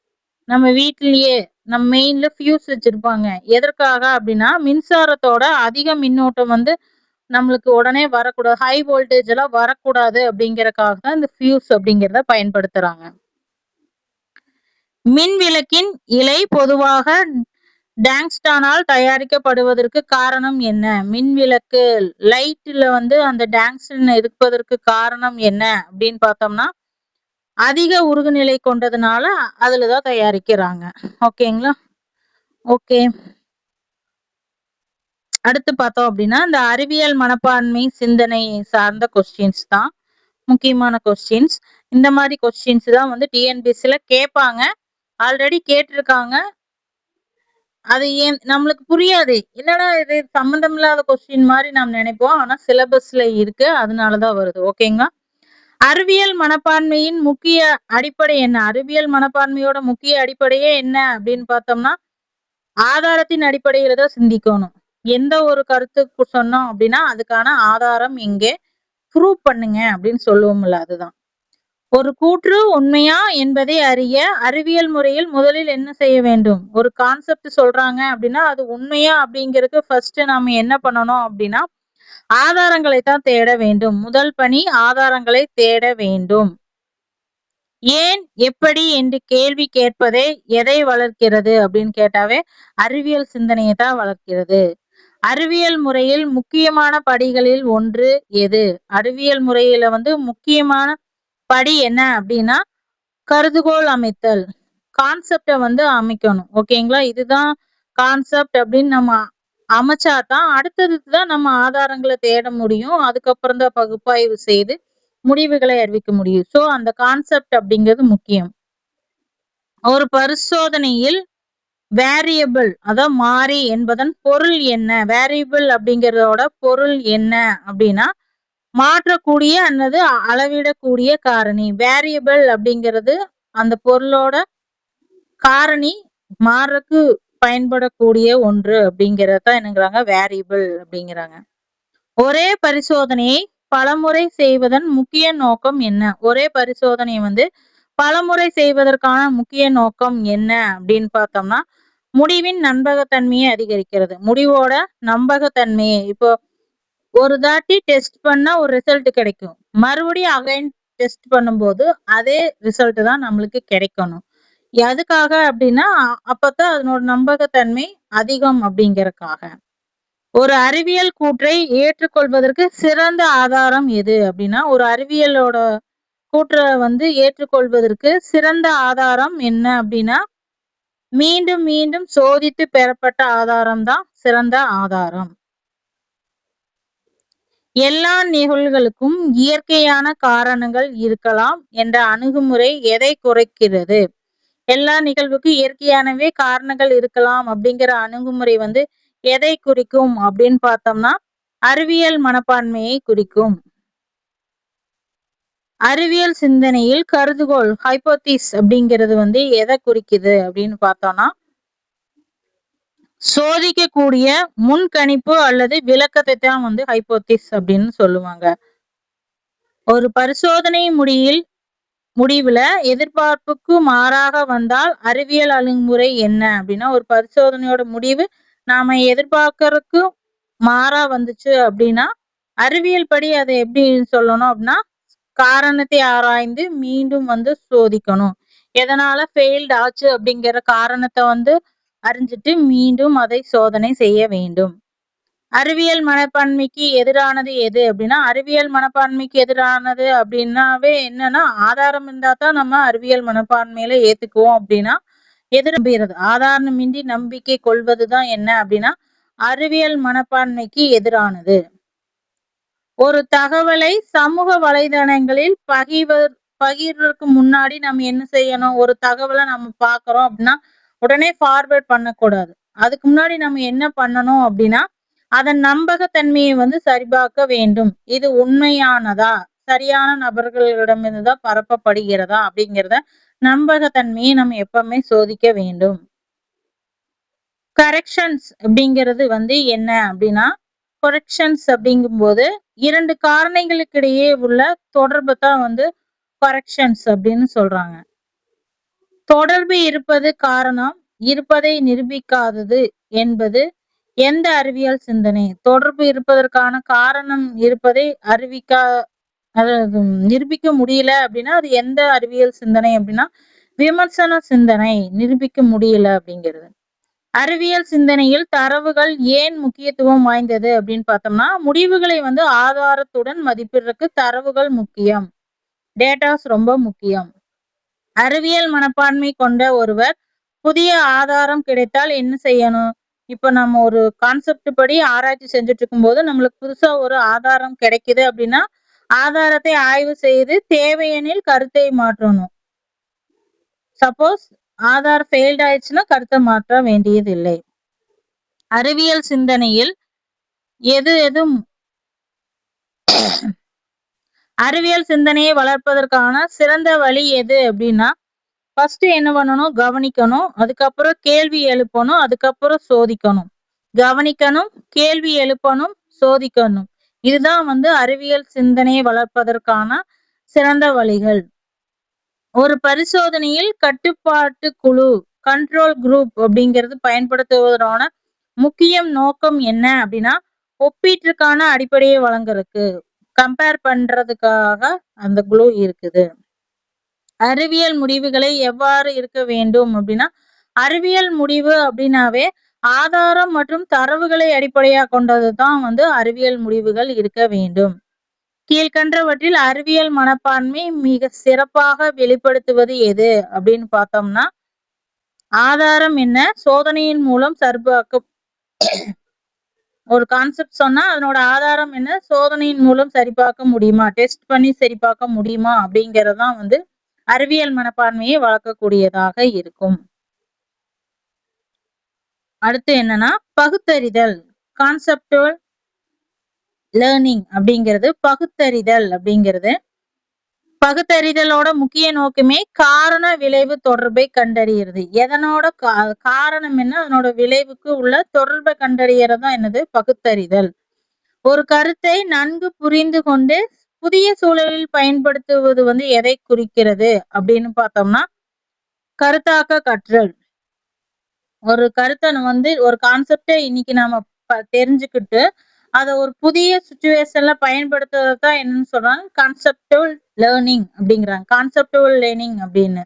நம்ம வீட்டிலேயே நம்ம மெயின்ல ஃபியூஸ் வச்சிருப்பாங்க. எதற்காக அப்படின்னா, மின்சாரத்தோட அதிக மின்னோட்டம் வந்து நம்மளுக்கு உடனே வரக்கூடாது. ஹை வோல்டேஜ் எல்லாம் வரக்கூடாது அப்படிங்கறக்காக தான் இந்த ஃபியூஸ் அப்படிங்கிறத பயன்படுத்துறாங்க. மின் விளக்கின் இழை பொதுவாக டங்ஸ்டனால் தயாரிக்கப்படுவதற்கு காரணம் என்ன? மின் விளக்கு லைட்ல வந்து அந்த டங்ஸ்டன் இருப்பதற்கு காரணம் என்ன அப்படின்னு பார்த்தோம்னா, அதிக உருகுநிலை கொண்டதுனால அதுலதான் தயாரிக்கிறாங்க. ஓகேங்களா? ஓகே. அடுத்து பார்த்தோம் அப்படின்னா, இந்த அறிவியல் மனப்பான்மை சிந்தனை சார்ந்த கொஸ்டின்ஸ் தான் முக்கியமான கொஸ்டின்ஸ். இந்த மாதிரி கொஸ்டின்ஸ் தான் வந்து டிஎன்பிஎஸ்சில கேட்பாங்க. ஆல்ரெடி கேட்டிருக்காங்க. அது ஏன் நம்மளுக்கு புரியாது. என்னடா இது சம்பந்தம் இல்லாத கொஸ்டின் மாதிரி நாம் நினைப்போம். ஆனா சிலபஸ்ல இருக்கு. அதனாலதான் வருது. ஓகேங்களா? அறிவியல் மனப்பான்மையின் முக்கிய அடிப்படை என்ன? அறிவியல் மனப்பான்மையோட முக்கிய அடிப்படையே என்ன அப்படின்னு பார்த்தோம்னா, ஆதாரத்தின் அடிப்படையில தான் சிந்திக்கணும். எந்த ஒரு கருத்துக்கு சொன்னோம் அப்படின்னா அதுக்கான ஆதாரம் எங்கே, ப்ரூவ் பண்ணுங்க அப்படின்னு சொல்லுவோம்ல, அதுதான். ஒரு கூற்று உண்மையா என்பதை அறிய அறிவியல் முறையில் முதலில் என்ன செய்ய வேண்டும்? ஒரு கான்செப்ட் சொல்றாங்க அப்படின்னா அது உண்மையா அப்படிங்கிறதுக்கு ஃபர்ஸ்ட் நாம என்ன பண்ணணும் அப்படின்னா, ஆதாரங்களை தான் தேட வேண்டும். முதல் பணி ஆதாரங்களை தேட வேண்டும். ஏன், எப்படி என்று கேள்வி கேட்பதே எதை வளர்க்கிறது அப்படின்னு கேட்டாவே அறிவியல் சிந்தனையை தான் வளர்க்கிறது. அறிவியல் முறையில் முக்கியமான படிகளில் ஒன்று எது? அறிவியல் முறையில வந்து முக்கியமான படி என்ன அப்படின்னா, கருதுகோள் அமைத்தல். கான்செப்ட வந்து அமைக்கணும். ஓகேங்களா? இதுதான் கான்செப்ட் அப்படின்னு நம்ம அமைச்சாதான் அடுத்ததுதான் நம்ம ஆதாரங்களை தேட முடியும். அதுக்கப்புறம் தான் பகுப்பாய்வு செய்து முடிவுகளை அறிவிக்க முடியும். சோ அந்த கான்செப்ட் அப்படிங்கிறது முக்கியம். ஒரு பரிசோதனையில் வேரியபிள் அதாவது மாறி என்பதன் பொருள் என்ன? வேரியபிள் அப்படிங்கறதோட பொருள் என்ன அப்படின்னா, மாற்றக்கூடிய அல்லது அளவிடக்கூடிய காரணி. வேரியபிள் அப்படிங்கிறது அந்த பொருளோட காரணி மாறக்கு பயன்படக்கூடிய ஒன்று அப்படிங்கறதான் என்னங்கிறாங்க வேரியபிள் அப்படிங்கிறாங்க. ஒரே பரிசோதனையை பலமுறை செய்வதன் முக்கிய நோக்கம் என்ன? ஒரே பரிசோதனை வந்து பலமுறை செய்வதற்கான முக்கிய நோக்கம் என்ன அப்படின்னு பார்த்தோம்னா, முடிவின் நம்பகத்தன்மையை அதிகரிக்கிறது. முடிவோட நம்பகத்தன்மையை இப்போ ஒரு தாட்டி டெஸ்ட் பண்ணா ஒரு ரிசல்ட் கிடைக்கும். மறுபடியும் அகைன் டெஸ்ட் பண்ணும்போது அதே ரிசல்ட் தான் நம்மளுக்கு கிடைக்கணும். எதுக்காக அப்படின்னா அப்பதான் அதனோட நம்பகத்தன்மை அதிகம் அப்படிங்கறக்காக. ஒரு அறிவியல் கூற்றை ஏற்றுக்கொள்வதற்கு சிறந்த ஆதாரம் எது அப்படின்னா, ஒரு அறிவியலோட கூற்றை வந்து ஏற்றுக்கொள்வதற்கு சிறந்த ஆதாரம் என்ன அப்படின்னா, மீண்டும் மீண்டும் சோதித்து பெறப்பட்ட ஆதாரம் தான் சிறந்த ஆதாரம். எல்லா நிகழ்வுகளுக்கும் இயற்கையான காரணங்கள் இருக்கலாம் என்ற அணுகுமுறை எதை குறைக்கிறது? எல்லா நிகழ்வுக்கும் இயற்கையானவே காரணங்கள் இருக்கலாம் அப்படிங்கிற அணுகுமுறை வந்து எதை குறிக்கும் அப்படின்னு பார்த்தோம்னா, அறிவியல் மனப்பான்மையை குறிக்கும். அறிவியல் சிந்தனையில் கருதுகோள் ஹைபோதீஸ் அப்படிங்கிறது வந்து எதை குறிக்குது அப்படின்னு பார்த்தோம்னா, சோதிக்கக்கூடிய முன்கணிப்பு அல்லது விளக்கத்தை தான் வந்து ஹைபோதீஸ் அப்படின்னு சொல்லுவாங்க. ஒரு பரிசோதனை முடிவுல எதிர்பார்ப்புக்கு மாறாக வந்தால் அறிவியல் அணுகுமுறை என்ன அப்படின்னா, ஒரு பரிசோதனையோட முடிவு நாம எதிர்பார்க்கறதுக்கு மாறா வந்துச்சு அப்படின்னா, அறிவியல் படி அதை எப்படி சொல்லணும் அப்படின்னா, காரணத்தை ஆராய்ந்து மீண்டும் வந்து சோதிக்கணும். எதனால ஃபெயில்ட் ஆச்சு அப்படிங்கிற காரணத்தை வந்து அறிஞ்சிட்டு மீண்டும் அதை சோதனை செய்ய வேண்டும். அறிவியல் மனப்பான்மைக்கு எதிரானது எது அப்படின்னா, அறிவியல் மனப்பான்மைக்கு எதிரானது அப்படின்னாவே என்னன்னா, ஆதாரம் இருந்தா தான் நம்ம அறிவியல் மனப்பான்மையில ஏத்துக்குவோம் அப்படின்னா, நம்புகிறது. ஆதாரமின்றி நம்பிக்கை கொள்வதுதான் என்ன அப்படின்னா, அறிவியல் மனப்பான்மைக்கு எதிரானது. ஒரு தகவலை சமூக வலைதளங்களில் பகிர்றதுக்கு முன்னாடி நம்ம என்ன செய்யணும்? ஒரு தகவலை நம்ம பார்க்கிறோம் அப்படின்னா உடனே ஃபார்வர்ட் பண்ணக்கூடாது. அதுக்கு முன்னாடி நம்ம என்ன பண்ணணும் அப்படின்னா, அதன் நம்பகத்தன்மையை வந்து சரிபார்க்க வேண்டும். இது உண்மையானதா, சரியான நபர்களிடமிருந்துதான் பரப்பப்படுகிறதா அப்படிங்கிறத நம்பகத்தன்மையை நம்ம எப்பவுமே சோதிக்க வேண்டும். கரெக்ஷன்ஸ் அப்படிங்கிறது வந்து என்ன அப்படின்னா, கரெக்ஷன்ஸ் அப்படிங்கும்போது 2 காரணிகளுக்கு இடையே உள்ள தொடர்பை தான் வந்து கரெக்ஷன்ஸ் அப்படின்னு சொல்றாங்க. தொடர்பு இருப்பது காரணம், இருப்பதை நிரூபிக்காதது என்பது எந்த அறிவியல் சிந்தனை? தொடர்பு இருப்பதற்கான காரணம் இருப்பதை நிரூபிக்க முடியல அப்படின்னா அது எந்த அறிவியல் சிந்தனை அப்படின்னா விமர்சன சிந்தனை. நிரூபிக்க முடியல அப்படிங்கிறது. அறிவியல் சிந்தனையில் தரவுகள் ஏன் முக்கியத்துவம் வாய்ந்தது அப்படின்னு பார்த்தோம்னா முடிவுகளை வந்து ஆதாரத்துடன் மதிப்பிடுறதுக்கு தரவுகள் முக்கியம். டேட்டாஸ் ரொம்ப முக்கியம். அறிவியல் மனப்பான்மை கொண்ட ஒருவர் புதிய ஆதாரம் கிடைத்தால் என்ன செய்யணும்? இப்ப நம்ம ஒரு கான்செப்ட் படி ஆராய்ச்சி செஞ்சுட்டு இருக்கும்போது நம்மளுக்கு புதுசா ஒரு ஆதாரம் கிடைக்குது அப்படின்னா ஆதாரத்தை ஆய்வு செய்து தேவையெனில் கருத்தை மாற்றணும். சப்போஸ் ஆதார் ஃபெயில்ட் ஆயிடுச்சுன்னா கருத்தை மாற்ற வேண்டியது இல்லை. அறிவியல் சிந்தனையில் அறிவியல் சிந்தனையை வளர்ப்பதற்கான சிறந்த வழி எது அப்படின்னா ஃபர்ஸ்ட் என்ன பண்ணணும்? கவனிக்கணும். அதுக்கப்புறம் கேள்வி எழுப்பணும். அதுக்கப்புறம் சோதிக்கணும். கவனிக்கணும், கேள்வி எழுப்பணும், சோதிக்கணும். இதுதான் வந்து அறிவியல் சிந்தனையை வளர்ப்பதற்கான சிறந்த வழிகள். ஒரு பரிசோதனையில் கட்டுப்பாட்டு குழு கண்ட்ரோல் குரூப் அப்படிங்கிறது பயன்படுத்துவதற்கான முக்கிய நோக்கம் என்ன அப்படின்னா ஒப்பீட்டுக்கான அடிப்படையை வழங்குறதுக்கு, கம்பேர் பண்றதுக்காக அந்த குழு இருக்குது. அறிவியல் முடிவுகளை எவ்வாறு இருக்க வேண்டும் அப்படின்னா அறிவியல் முடிவு அப்படின்னாவே ஆதாரம் மற்றும் தரவுகளை அடிப்படையாக கொண்டதுதான் வந்து அறிவியல் முடிவுகள் இருக்க வேண்டும். கீழ்கண்டவற்றில் அறிவியல் மனப்பான்மை மிக சிறப்பாக வெளிப்படுத்துவது எது அப்படின்னு பார்த்தோம்னா ஆதாரம் என்ன, சோதனையின் மூலம் சரிபார்க்க ஒரு கான்செப்ட் சொன்னா அதனோட ஆதாரம் என்ன, சோதனையின் மூலம் சரிபார்க்க முடியுமா, டெஸ்ட் பண்ணி சரிபார்க்க முடியுமா அப்படிங்கறதுதான் வந்து அறிவியல் மனப்பான்மையை வளர்க்கக்கூடியதாக இருக்கும். அடுத்து என்னன்னா பகுத்தறிதல், கான்செப்டுவல் லேர்னிங் அப்படிங்கிறது. பகுத்தறிதலோட முக்கிய நோக்கமே காரண விளைவு தொடர்பை கண்டறியறது. எதனோட காரணம் என்ன, அதனோட விளைவுக்கு உள்ள தொடர்பை கண்டறியறதுதான் என்னது பகுத்தறிதல். ஒரு கருத்தை நன்கு புரிந்து கொண்டு புதிய சூழலில் பயன்படுத்துவது வந்து எதை குறிக்கிறது அப்படின்னு பார்த்தோம்னா கருத்தாக்க கற்றல். ஒரு கருத்தை வந்து ஒரு கான்செப்டை இன்னைக்கு நாம தெரிஞ்சுக்கிட்டு அதை ஒரு புதிய சுச்சுவேஷன்ல பயன்படுத்துறதுதான் என்னன்னு சொல்றாங்க கான்செப்டுவல் லேர்னிங் அப்படிங்கிறாங்க. கான்செப்டுவல் லேர்னிங் அப்படின்னு.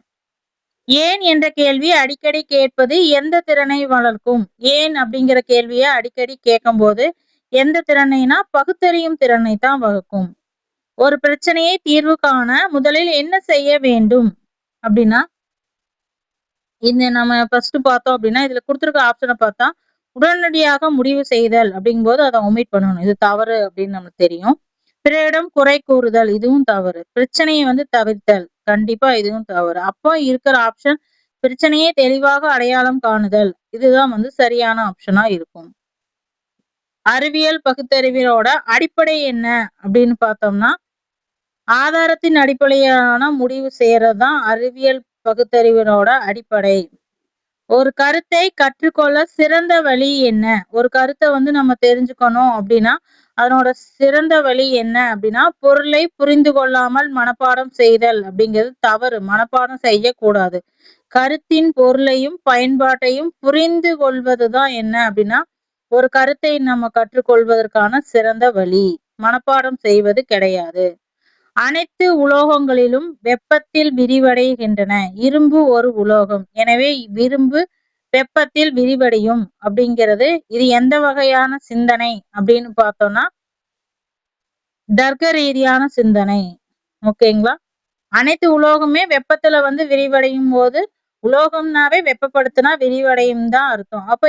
ஏன் என்ற கேள்வி அடிக்கடி கேட்பது எந்த திறனை வளர்க்கும்? ஏன் அப்படிங்கிற கேள்வியை அடிக்கடி கேட்கும் போது எந்த திறனைனா பகுத்தறியும் திறனை தான் வகுக்கும். ஒரு பிரச்சனையை தீர்வு காண முதலில் என்ன செய்ய வேண்டும் அப்படின்னா இந்த நம்ம ஃபர்ஸ்ட் பார்த்தோம் அப்படின்னா இதுல கொடுத்துருக்க ஆப்ஷனை பார்த்தா உடனடியாக முடிவு செய்தல் அப்படிங்கும்போது அதை ஒமிட் பண்ணணும். இது தவறு அப்படின்னு நமக்கு தெரியும். பிறரிடம் குறை கூறுதல், இதுவும் தவறு. பிரச்சனையை வந்து தவிர்த்தல், கண்டிப்பா இதுவும் தவறு. அப்போ இருக்கிற ஆப்ஷன் பிரச்சனையை தெளிவாக அடையாளம் காணுதல், இதுதான் வந்து சரியான ஆப்ஷனா இருக்கும். அறிவியல் பகுத்தறிவியலோட அடிப்படை என்ன அப்படின்னு பார்த்தோம்னா ஆதாரத்தின் அடிப்படையான முடிவு செய்யறதுதான் அறிவியல் பகுத்தறிவினோட அடிப்படை. ஒரு கருத்தை கற்றுக்கொள்ள சிறந்த வழி என்ன? ஒரு கருத்தை வந்து நம்ம தெரிஞ்சுக்கணும் அப்படின்னா அதனோட சிறந்த வழி என்ன அப்படின்னா பொருளை புரிந்து கொள்ளாமல் மனப்பாடம் செய்தல் அப்படிங்கிறது தவறு. மனப்பாடம் செய்யக்கூடாது. கருத்தின் பொருளையும் பயன்பாட்டையும் புரிந்து கொள்வதுதான் என்ன அப்படின்னா ஒரு கருத்தை நம்ம கற்றுக்கொள்வதற்கான சிறந்த வழி. மனப்பாடம் செய்வது கிடையாது. அனைத்து உலோகங்களிலும் வெப்பத்தில் விரிவடைகின்றன. இரும்பு ஒரு உலோகம், எனவே இரும்பு வெப்பத்தில் விரிவடையும் அப்படிங்கிறது. இது எந்த வகையான சிந்தனை அப்படின்னு பார்த்தோம்னா தர்க்க ரீதியான சிந்தனை. ஓகேங்களா? அனைத்து உலோகமே வெப்பத்துல வந்து விரிவடையும் போது உலோகம்னாவே வெப்பப்படுத்தினா விரிவடையும் தான் அர்த்தம். அப்ப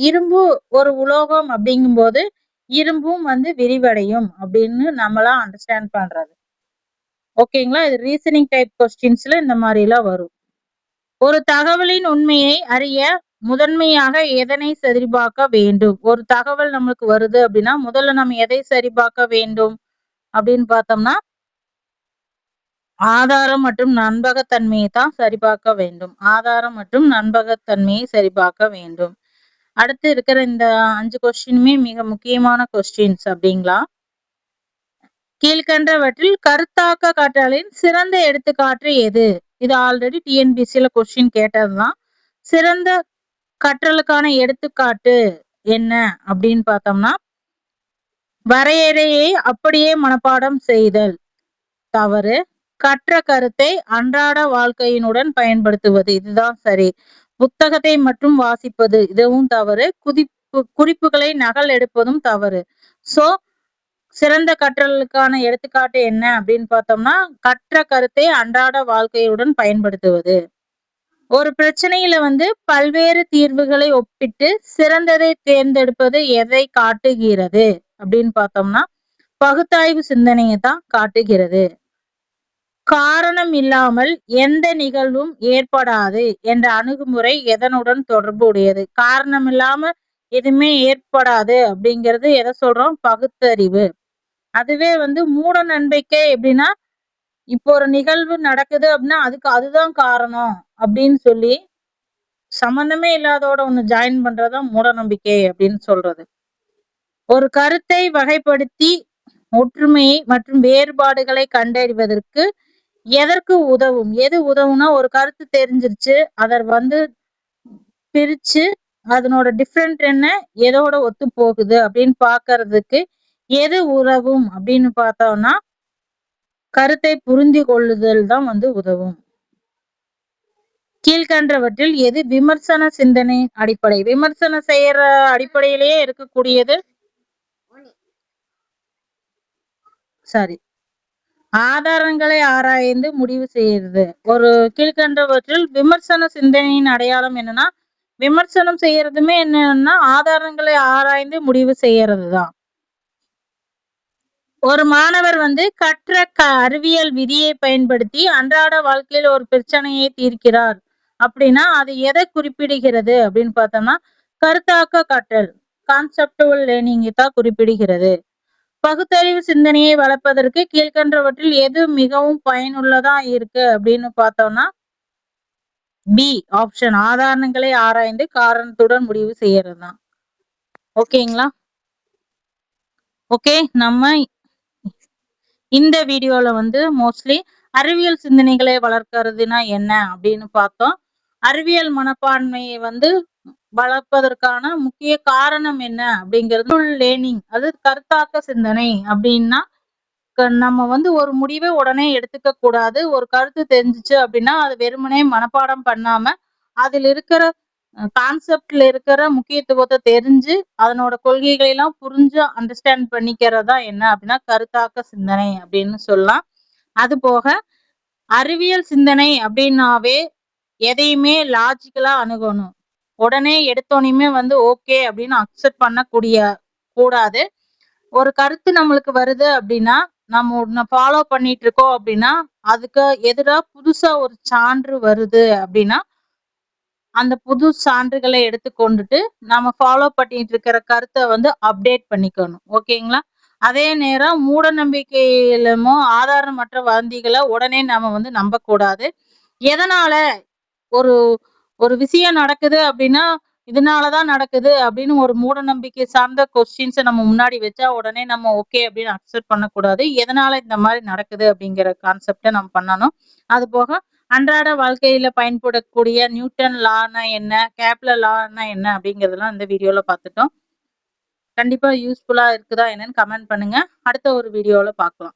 இரும்பு ஒரு உலோகம் அப்படிங்கும் போது இரும்பும் வந்து விரிவடையும் அப்படின்னு நம்மளா அண்டர்ஸ்டாண்ட் பண்றது. ஓகேங்களா? இது ரீசனிங் டைப் கொஸ்டின்ஸ்ல இந்த மாதிரி எல்லாம் வரும். ஒரு தகவலின் உண்மையை அறிய முதன்மையாக எதனை சரிபார்க்க வேண்டும்? ஒரு தகவல் நம்மளுக்கு வருது அப்படின்னா முதல்ல நம்ம எதை சரிபார்க்க வேண்டும் அப்படின்னு பார்த்தோம்னா ஆதாரம் மற்றும் நம்பகத்தன்மையை தான் சரிபார்க்க வேண்டும். ஆதாரம் மற்றும் நம்பகத்தன்மையை சரிபார்க்க வேண்டும். அடுத்து இருக்கிற இந்த 5 கொஸ்டினுமே மிக முக்கியமான கொஸ்டின்ஸ் அப்படிங்களா. கீழ்கண்டவற்றில் கருத்தாக்க கற்றலின் சிறந்த எடுத்துக்காட்டு எது? இது ஆல்ரெடி டிஎன்பிசில கொஸ்டின் கேட்டதுதான். சிறந்த கற்றலுக்கான எடுத்துக்காட்டு என்ன அப்படின்னு பார்த்தோம்னா, வரையறையை அப்படியே மனப்பாடம் செய்தல் தவறு. கற்ற கருத்தை அன்றாட வாழ்க்கையினுடன் பயன்படுத்துவது இதுதான் சரி. புத்தகத்தை மட்டும் வாசிப்பது இதுவும் தவறு. குறிப்புகளை நகல் எடுப்பதும் தவறு. சோ சிறந்த கற்றலுக்கான எடுத்துக்காட்டு என்ன அப்படின்னு பார்த்தோம்னா, கற்ற கருத்தை அன்றாட வாழ்க்கையுடன் பயன்படுத்துவது. ஒரு பிரச்சனையில பல்வேறு தீர்வுகளை ஒப்பிட்டு சிறந்ததை தேர்ந்தெடுப்பது எதை காட்டுகிறது அப்படின்னு பார்த்தோம்னா, பகுத்தாய்வு சிந்தனையை தான் காட்டுகிறது. காரணம் இல்லாமல் எந்த நிகழ்வும் ஏற்படாது என்ற அணுகுமுறை எதனுடன் தொடர்புடையது? காரணம் இல்லாம எதுவுமே ஏற்படாது அப்படிங்கிறது எதை சொல்றோம்? பகுத்தறிவு. அதுவே மூட நம்பிக்கை எப்படின்னா, இப்போ ஒரு நிகழ்வு நடக்குது அப்படின்னா அதுக்கு அதுதான் காரணம் அப்படின்னு சொல்லி சம்பந்தமே இல்லாதோட ஒண்ணு ஜாயின் பண்றதுதான் மூட நம்பிக்கை அப்படின்னு சொல்றது. ஒரு கருத்தை வகைப்படுத்தி ஒற்றுமையை மற்றும் வேறுபாடுகளை கண்டறிவதற்கு எதற்கு உதவும்? எது உதவும்னா, ஒரு கருத்து தெரிஞ்சிருச்சு, அதை பிரிச்சு அதனோட டிஃபரெண்ட் என்ன, எதோட ஒத்து போகுது அப்படின்னு பாக்குறதுக்கு எது உதவும் அப்படின்னு பார்த்தோம்னா, கருத்தை புரிந்து கொள்ளுதல் தான் உதவும். கீழ்கண்டவற்றில் எது விமர்சன சிந்தனை அடிப்படை? விமர்சனம் செய்யற அடிப்படையிலேயே இருக்கக்கூடியது சரி. ஆதாரங்களை ஆராய்ந்து முடிவு செய்யறது. ஒரு கீழ்கண்டவற்றில் விமர்சன சிந்தனையின் அடையாளம் என்னன்னா, விமர்சனம் செய்யறதுமே என்னன்னா ஆதாரங்களை ஆராய்ந்து முடிவு செய்யறதுதான். ஒரு மாணவர் கற்ற அறிவியல் விதியை பயன்படுத்தி அன்றாட வாழ்க்கையில் ஒரு பிரச்சனையை தீர்க்கிறார் அப்படின்னா அது எதை குறிப்பிடுகிறது அப்படின்னு பார்த்தோம்னா, கருத்தாக்க கற்றல், கான்செப்டுவல் லேர்னிங் தான் குறிப்பிடுகிறது. பகுத்தறிவு சிந்தனையை வளர்ப்பதற்கு கீழ்கண்டவற்றில் எது மிகவும் பயனுள்ளதா இருக்கு அப்படின்னு பார்த்தோம்னா, பி ஆப்ஷன். ஆதாரங்களை ஆராய்ந்து காரணத்துடன் முடிவு செய்யறதுதான். ஓகேங்களா? ஓகே, நம்ம இந்த வீடியோல மோஸ்ட்லி அறிவியல் சிந்தனைகளை வளர்க்கறதுனா என்ன அப்படின்னு பார்த்தோம். அறிவியல் மனப்பான்மையை வளர்ப்பதற்கான முக்கிய காரணம் என்ன அப்படிங்கிறது லேர்னிங், அது கருத்தாக்க சிந்தனை அப்படின்னா, நம்ம ஒரு முடிவை உடனே எடுத்துக்க கூடாது. ஒரு கருத்து தெரிஞ்சிச்சு அப்படின்னா அது வெறுமனே மனப்பாடம் பண்ணாம அதில் இருக்கிற கான்செப்ட்ல இருக்கிற முக்கியத்துவத்தை தெரிஞ்சு அதனோட கொள்கைகளை எல்லாம் புரிஞ்சு அண்டர்ஸ்டாண்ட் பண்ணிக்கிறதா என்ன அப்படின்னா கருத்தாக்க சிந்தனை அப்படின்னு சொல்லலாம். அது போக அறிவியல் சிந்தனை அப்படின்னாவே எதையுமே லாஜிக்கலா அணுகணும். உடனே எடுத்தோனையுமே ஓகே அப்படின்னு அக்செப்ட் பண்ணக்கூடிய கூடாது. ஒரு கருத்து நம்மளுக்கு வருது அப்படின்னா நம்ம ஒன்ன ஃபாலோ பண்ணிட்டு இருக்கோம் அப்படின்னா அதுக்கு எதிரா புதுசா ஒரு சான்று வருது அப்படின்னா அந்த புது சான்றுகளை எடுத்துக்கொண்டுட்டு நம்ம ஃபாலோ பண்ணிட்டு இருக்கிற கருத்தை அப்டேட் பண்ணிக்கணும். ஓகேங்களா? அதே நேரம் மூட நம்பிக்கையிலுமோ ஆதாரமற்ற வதந்திகளை உடனே நாம நம்பக்கூடாது. எதனால ஒரு ஒரு விஷயம் நடக்குது அப்படின்னா இதனாலதான் நடக்குது அப்படின்னு ஒரு மூட நம்பிக்கை சார்ந்த கொஸ்டின்ஸை நம்ம முன்னாடி வச்சா உடனே நம்ம ஓகே அப்படின்னு அக்செப்ட் பண்ணக்கூடாது. எதனால இந்த மாதிரி நடக்குது அப்படிங்கிற கான்செப்டை நம்ம பண்ணணும். அது போக அன்றாட வாழ்க்கையில பயன்படக்கூடிய நியூட்டன் லானா என்ன, கேப்லர் லானா என்ன அப்படிங்கறதெல்லாம் இந்த வீடியோல பார்த்துட்டோம். கண்டிப்பா யூஸ்ஃபுல்லா இருக்குதா என்னன்னு கமெண்ட் பண்ணுங்க. அடுத்த ஒரு வீடியோல பார்க்கலாம்.